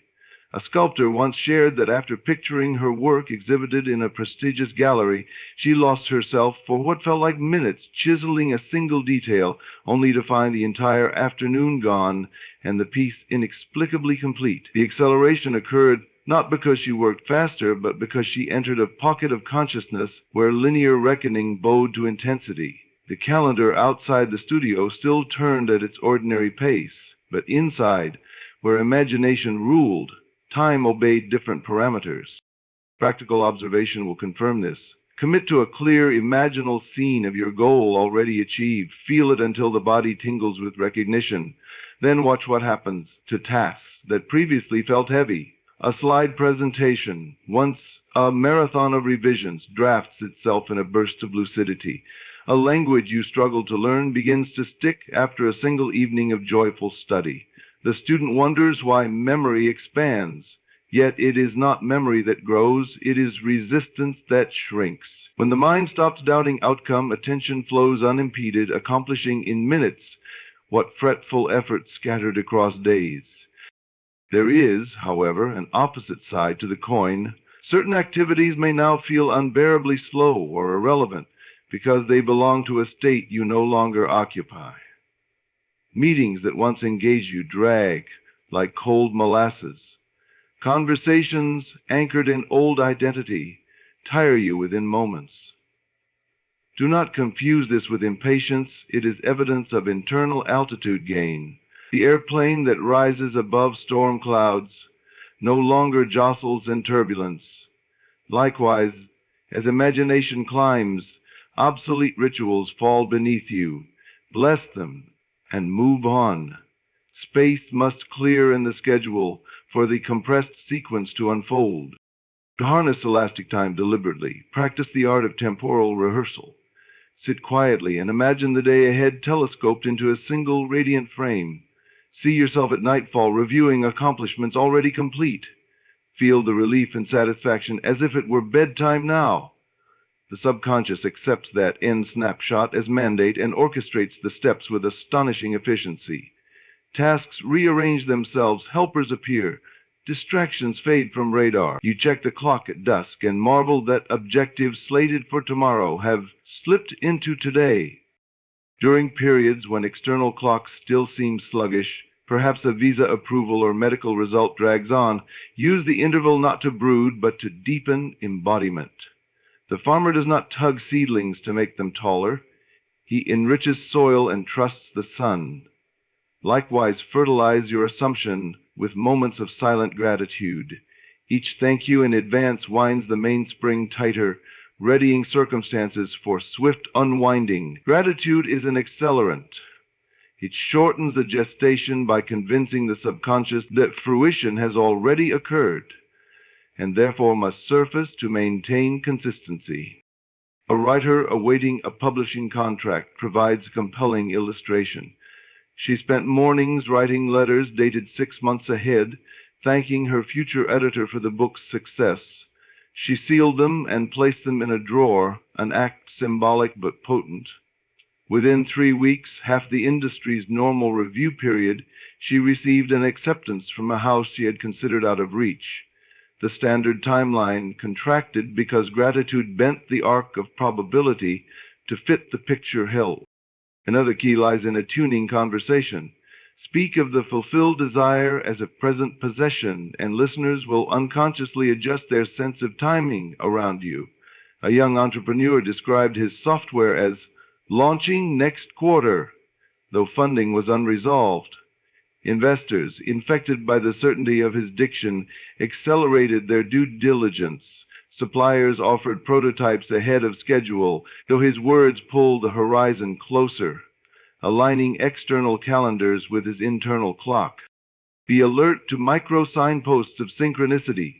A sculptor once shared that after picturing her work exhibited in a prestigious gallery, she lost herself for what felt like minutes chiseling a single detail, only to find the entire afternoon gone and the piece inexplicably complete. The acceleration occurred not because she worked faster, but because she entered a pocket of consciousness where linear reckoning bowed to intensity. The calendar outside the studio still turned at its ordinary pace, but inside, where imagination ruled, time obeyed different parameters. Practical observation will confirm this. Commit to a clear, imaginal scene of your goal already achieved. Feel it until the body tingles with recognition. Then watch what happens to tasks that previously felt heavy. A slide presentation, once a marathon of revisions, drafts itself in a burst of lucidity. A language you struggled to learn begins to stick after a single evening of joyful study. The student wonders why memory expands. Yet it is not memory that grows, it is resistance that shrinks. When the mind stops doubting outcome, attention flows unimpeded, accomplishing in minutes what fretful effort scattered across days. There is, however, an opposite side to the coin. Certain activities may now feel unbearably slow or irrelevant because they belong to a state you no longer occupy. Meetings that once engaged you drag like cold molasses. Conversations anchored in old identity tire you within moments. Do not confuse this with impatience. It is evidence of internal altitude gain. The airplane that rises above storm clouds no longer jostles in turbulence. Likewise, as imagination climbs, obsolete rituals fall beneath you. Bless them and move on. Space must clear in the schedule for the compressed sequence to unfold. To harness elastic time deliberately, practice the art of temporal rehearsal. Sit quietly and imagine the day ahead telescoped into a single radiant frame. See yourself at nightfall reviewing accomplishments already complete. Feel the relief and satisfaction as if it were bedtime now. The subconscious accepts that end snapshot as mandate and orchestrates the steps with astonishing efficiency. Tasks rearrange themselves, helpers appear, distractions fade from radar. You check the clock at dusk and marvel that objectives slated for tomorrow have slipped into today. During periods when external clocks still seem sluggish, perhaps a visa approval or medical result drags on, use the interval not to brood but to deepen embodiment. The farmer does not tug seedlings to make them taller. He enriches soil and trusts the sun. Likewise, fertilize your assumption with moments of silent gratitude. Each thank you in advance winds the mainspring tighter, readying circumstances for swift unwinding. Gratitude is an accelerant. It shortens the gestation by convincing the subconscious that fruition has already occurred, and therefore must surface to maintain consistency. A writer awaiting a publishing contract provides a compelling illustration. She spent mornings writing letters dated 6 months ahead, thanking her future editor for the book's success. She sealed them and placed them in a drawer, an act symbolic but potent. Within 3 weeks, half the industry's normal review period, she received an acceptance from a house she had considered out of reach. The standard timeline contracted because gratitude bent the arc of probability to fit the picture held. Another key lies in attuning conversation. Speak of the fulfilled desire as a present possession, and listeners will unconsciously adjust their sense of timing around you. A young entrepreneur described his software as launching next quarter, though funding was unresolved. Investors, infected by the certainty of his diction, accelerated their due diligence. Suppliers offered prototypes ahead of schedule, though his words pulled the horizon closer, aligning external calendars with his internal clock. Be alert to micro signposts of synchronicity,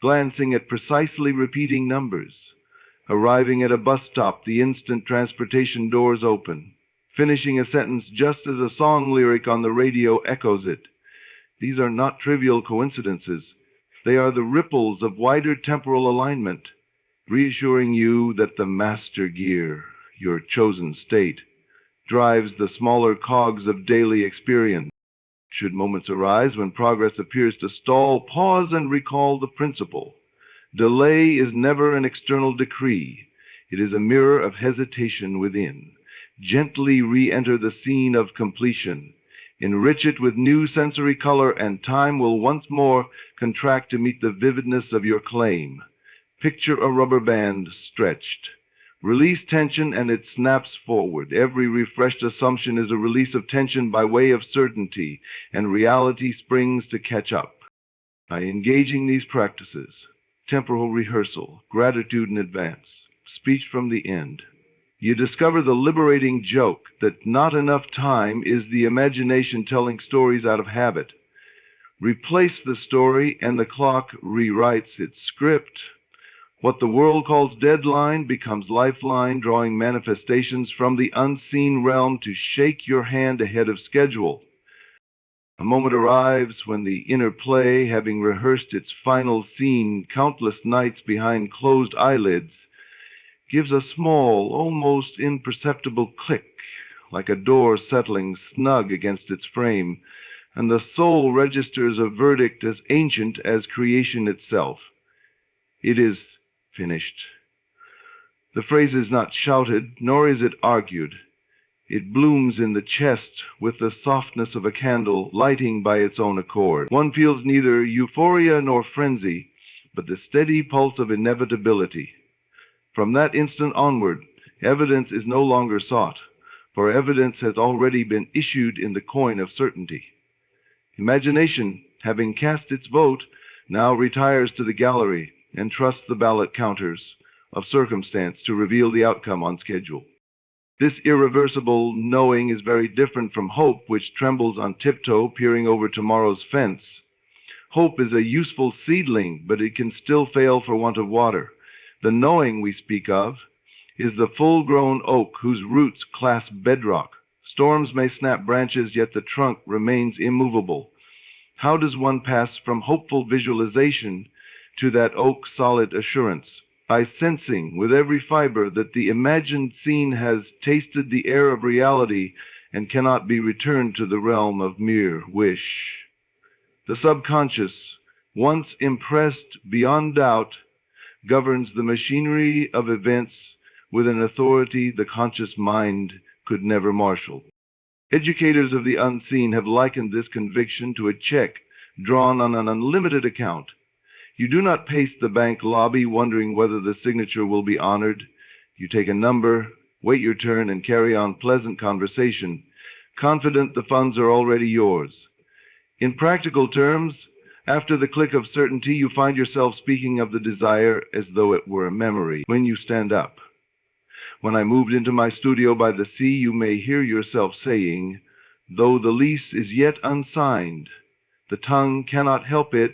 glancing at precisely repeating numbers. Arriving at a bus stop the instant transportation doors open. Finishing a sentence just as a song lyric on the radio echoes it. These are not trivial coincidences. They are the ripples of wider temporal alignment, reassuring you that the master gear, your chosen state, drives the smaller cogs of daily experience. Should moments arise when progress appears to stall, pause and recall the principle. Delay is never an external decree. It is a mirror of hesitation within. Gently re-enter the scene of completion. Enrich it with new sensory color, and time will once more contract to meet the vividness of your claim. Picture a rubber band stretched. Release tension and it snaps forward. Every refreshed assumption is a release of tension by way of certainty, and reality springs to catch up. By engaging these practices, temporal rehearsal, gratitude in advance, speech from the end, you discover the liberating joke that not enough time is the imagination telling stories out of habit. Replace the story and the clock rewrites its script. What the world calls deadline becomes lifeline, drawing manifestations from the unseen realm to shake your hand ahead of schedule. A moment arrives when the inner play, having rehearsed its final scene countless nights behind closed eyelids, gives a small, almost imperceptible click, like a door settling snug against its frame, and the soul registers a verdict as ancient as creation itself. It is finished. The phrase is not shouted, nor is it argued. It blooms in the chest with the softness of a candle lighting by its own accord. One feels neither euphoria nor frenzy, but the steady pulse of inevitability. From that instant onward, evidence is no longer sought, for evidence has already been issued in the coin of certainty. Imagination, having cast its vote, now retires to the gallery and trusts the ballot counters of circumstance to reveal the outcome on schedule. This irreversible knowing is very different from hope, which trembles on tiptoe, peering over tomorrow's fence. Hope is a useful seedling, but it can still fail for want of water. The knowing we speak of is the full-grown oak whose roots clasp bedrock. Storms may snap branches, yet the trunk remains immovable. How does one pass from hopeful visualization to that oak's solid assurance? By sensing with every fiber that the imagined scene has tasted the air of reality and cannot be returned to the realm of mere wish. The subconscious, once impressed beyond doubt, governs the machinery of events with an authority the conscious mind could never marshal. Educators of the unseen have likened this conviction to a check drawn on an unlimited account. You do not pace the bank lobby wondering whether the signature will be honored. You take a number, wait your turn, and carry on pleasant conversation, confident the funds are already yours. In practical terms, after the click of certainty, you find yourself speaking of the desire as though it were a memory when you stand up. When I moved into my studio by the sea, you may hear yourself saying, though the lease is yet unsigned, the tongue cannot help it,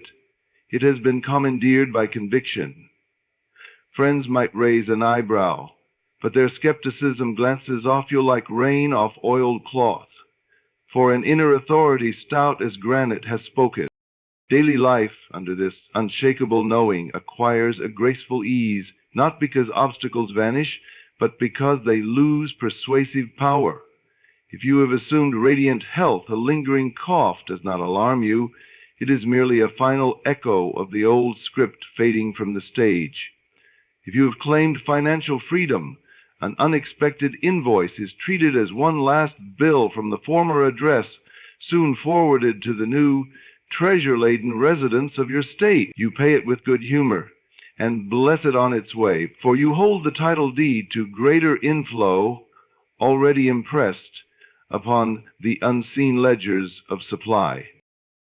it has been commandeered by conviction. Friends might raise an eyebrow, but their skepticism glances off you like rain off oiled cloth. For an inner authority stout as granite has spoken. Daily life, under this unshakable knowing, acquires a graceful ease, not because obstacles vanish, but because they lose persuasive power. If you have assumed radiant health, a lingering cough does not alarm you. It is merely a final echo of the old script fading from the stage. If you have claimed financial freedom, an unexpected invoice is treated as one last bill from the former address, soon forwarded to the new, treasure-laden residence of your state. You pay it with good humor and bless it on its way, for you hold the title deed to greater inflow already impressed upon the unseen ledgers of supply.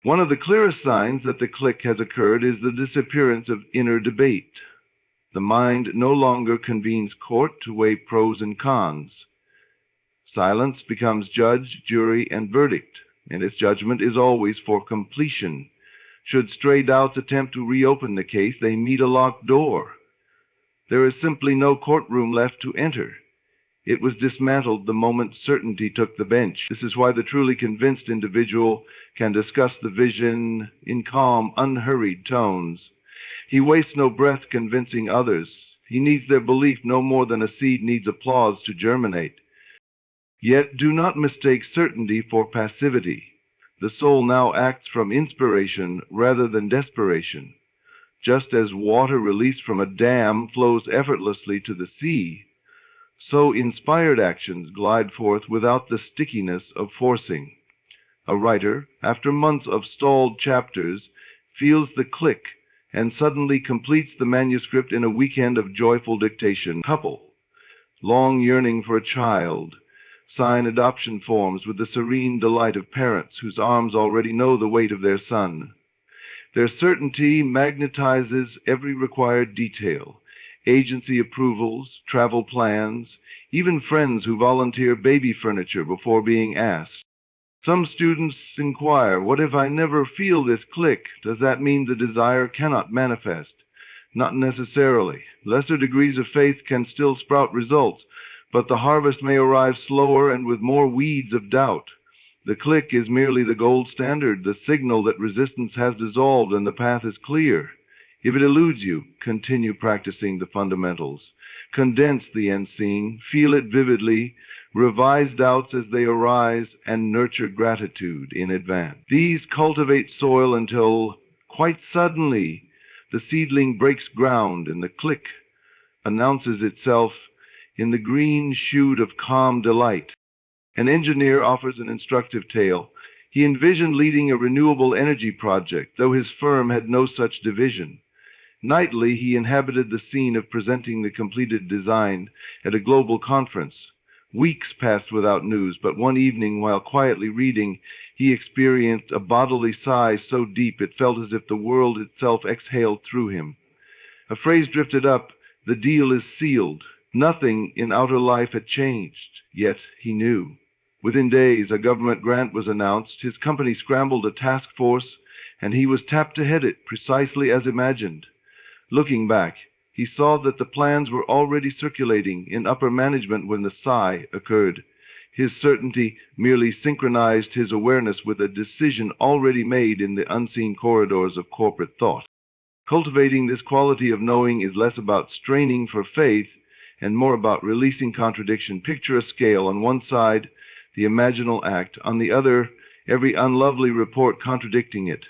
One of the clearest signs that the click has occurred is the disappearance of inner debate. The mind no longer convenes court to weigh pros and cons. Silence becomes judge, jury, and verdict, and its judgment is always for completion. Should stray doubts attempt to reopen the case, they meet a locked door. There is simply no courtroom left to enter. It was dismantled the moment certainty took the bench. This is why the truly convinced individual can discuss the vision in calm, unhurried tones. He wastes no breath convincing others. He needs their belief no more than a seed needs applause to germinate. Yet do not mistake certainty for passivity. The soul now acts from inspiration rather than desperation. Just as water released from a dam flows effortlessly to the sea, so inspired actions glide forth without the stickiness of forcing. A writer, after months of stalled chapters, feels the click and suddenly completes the manuscript in a weekend of joyful dictation. Couple, long yearning for a child, sign adoption forms with the serene delight of parents whose arms already know the weight of their son. Their certainty magnetizes every required detail. Agency approvals, travel plans, even friends who volunteer baby furniture before being asked. Some students inquire, what if I never feel this click? Does that mean the desire cannot manifest? Not necessarily. Lesser degrees of faith can still sprout results, but the harvest may arrive slower and with more weeds of doubt. The click is merely the gold standard, the signal that resistance has dissolved and the path is clear. If it eludes you, continue practicing the fundamentals. Condense the unseen, feel it vividly, revise doubts as they arise, and nurture gratitude in advance. These cultivate soil until, quite suddenly, the seedling breaks ground and the click, announces itself in the green shoot of calm delight. An engineer offers an instructive tale. He envisioned leading a renewable energy project, though his firm had no such division. Nightly, he inhabited the scene of presenting the completed design at a global conference. Weeks passed without news, but one evening, while quietly reading, he experienced a bodily sigh so deep it felt as if the world itself exhaled through him. A phrase drifted up, "The deal is sealed." Nothing in outer life had changed, yet he knew. Within days, a government grant was announced, his company scrambled a task force, and he was tapped to head it precisely as imagined. Looking back, he saw that the plans were already circulating in upper management when the sigh occurred. His certainty merely synchronized his awareness with a decision already made in the unseen corridors of corporate thought. Cultivating this quality of knowing is less about straining for faith and more about releasing contradiction. Picture a scale: on one side, the imaginal act; on the other, every unlovely report contradicting it.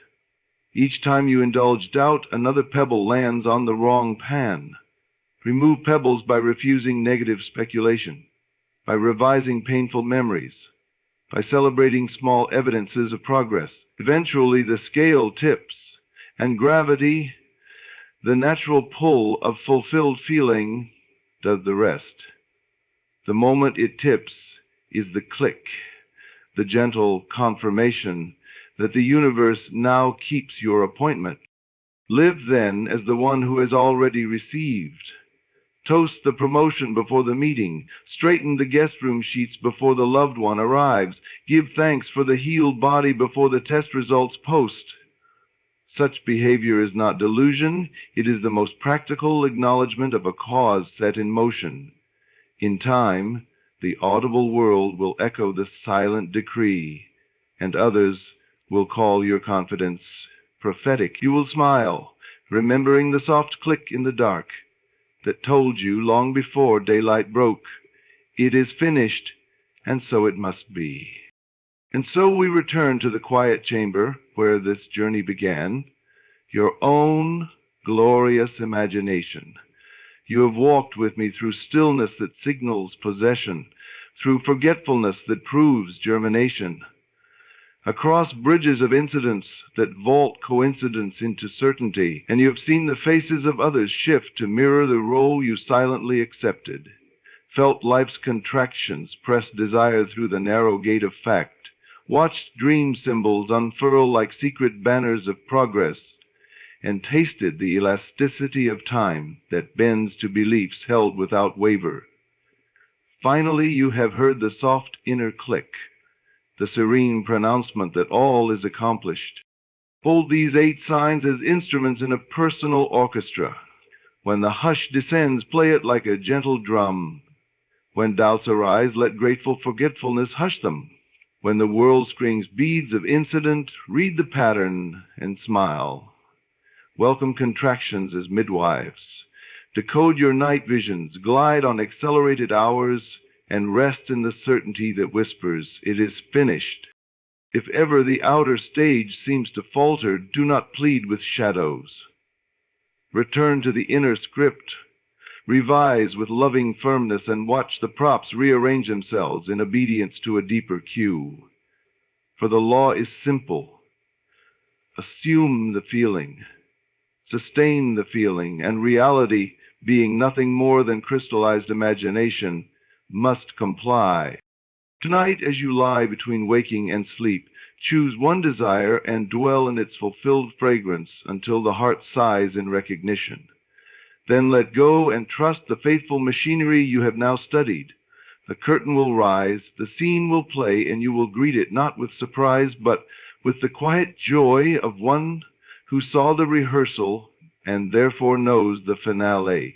Each time you indulge doubt, another pebble lands on the wrong pan. Remove pebbles by refusing negative speculation, by revising painful memories, by celebrating small evidences of progress. Eventually, the scale tips, and gravity, the natural pull of fulfilled feeling, does the rest. The moment it tips is the click, the gentle confirmation that the universe now keeps your appointment. Live then as the one who has already received. Toast the promotion before the meeting. Straighten the guest room sheets before the loved one arrives. Give thanks for the healed body before the test results post. Such behavior is not delusion. It is the most practical acknowledgement of a cause set in motion. In time, the audible world will echo the silent decree, and others will call your confidence prophetic. You will smile, remembering the soft click in the dark that told you long before daylight broke, "It is finished, and so it must be." And so we return to the quiet chamber where this journey began, your own glorious imagination. You have walked with me through stillness that signals possession, through forgetfulness that proves germination, across bridges of incidents that vault coincidence into certainty, and you have seen the faces of others shift to mirror the role you silently accepted, felt life's contractions press desire through the narrow gate of fact, watched dream symbols unfurl like secret banners of progress, and tasted the elasticity of time that bends to beliefs held without waver. Finally, you have heard the soft inner click, the serene pronouncement that all is accomplished. Hold these 8 signs as instruments in a personal orchestra. When the hush descends, play it like a gentle drum. When doubts arise, let grateful forgetfulness hush them. When the world strings beads of incident, read the pattern and smile. Welcome contractions as midwives. Decode your night visions, glide on accelerated hours, and rest in the certainty that whispers, "It is finished." If ever the outer stage seems to falter, do not plead with shadows. Return to the inner script. Revise with loving firmness and watch the props rearrange themselves in obedience to a deeper cue. For the law is simple. Assume the feeling, sustain the feeling, and reality, being nothing more than crystallized imagination, must comply. Tonight, as you lie between waking and sleep, choose one desire and dwell in its fulfilled fragrance until the heart sighs in recognition. Then let go and trust the faithful machinery you have now studied. The curtain will rise, the scene will play, and you will greet it not with surprise, but with the quiet joy of one who saw the rehearsal and therefore knows the finale.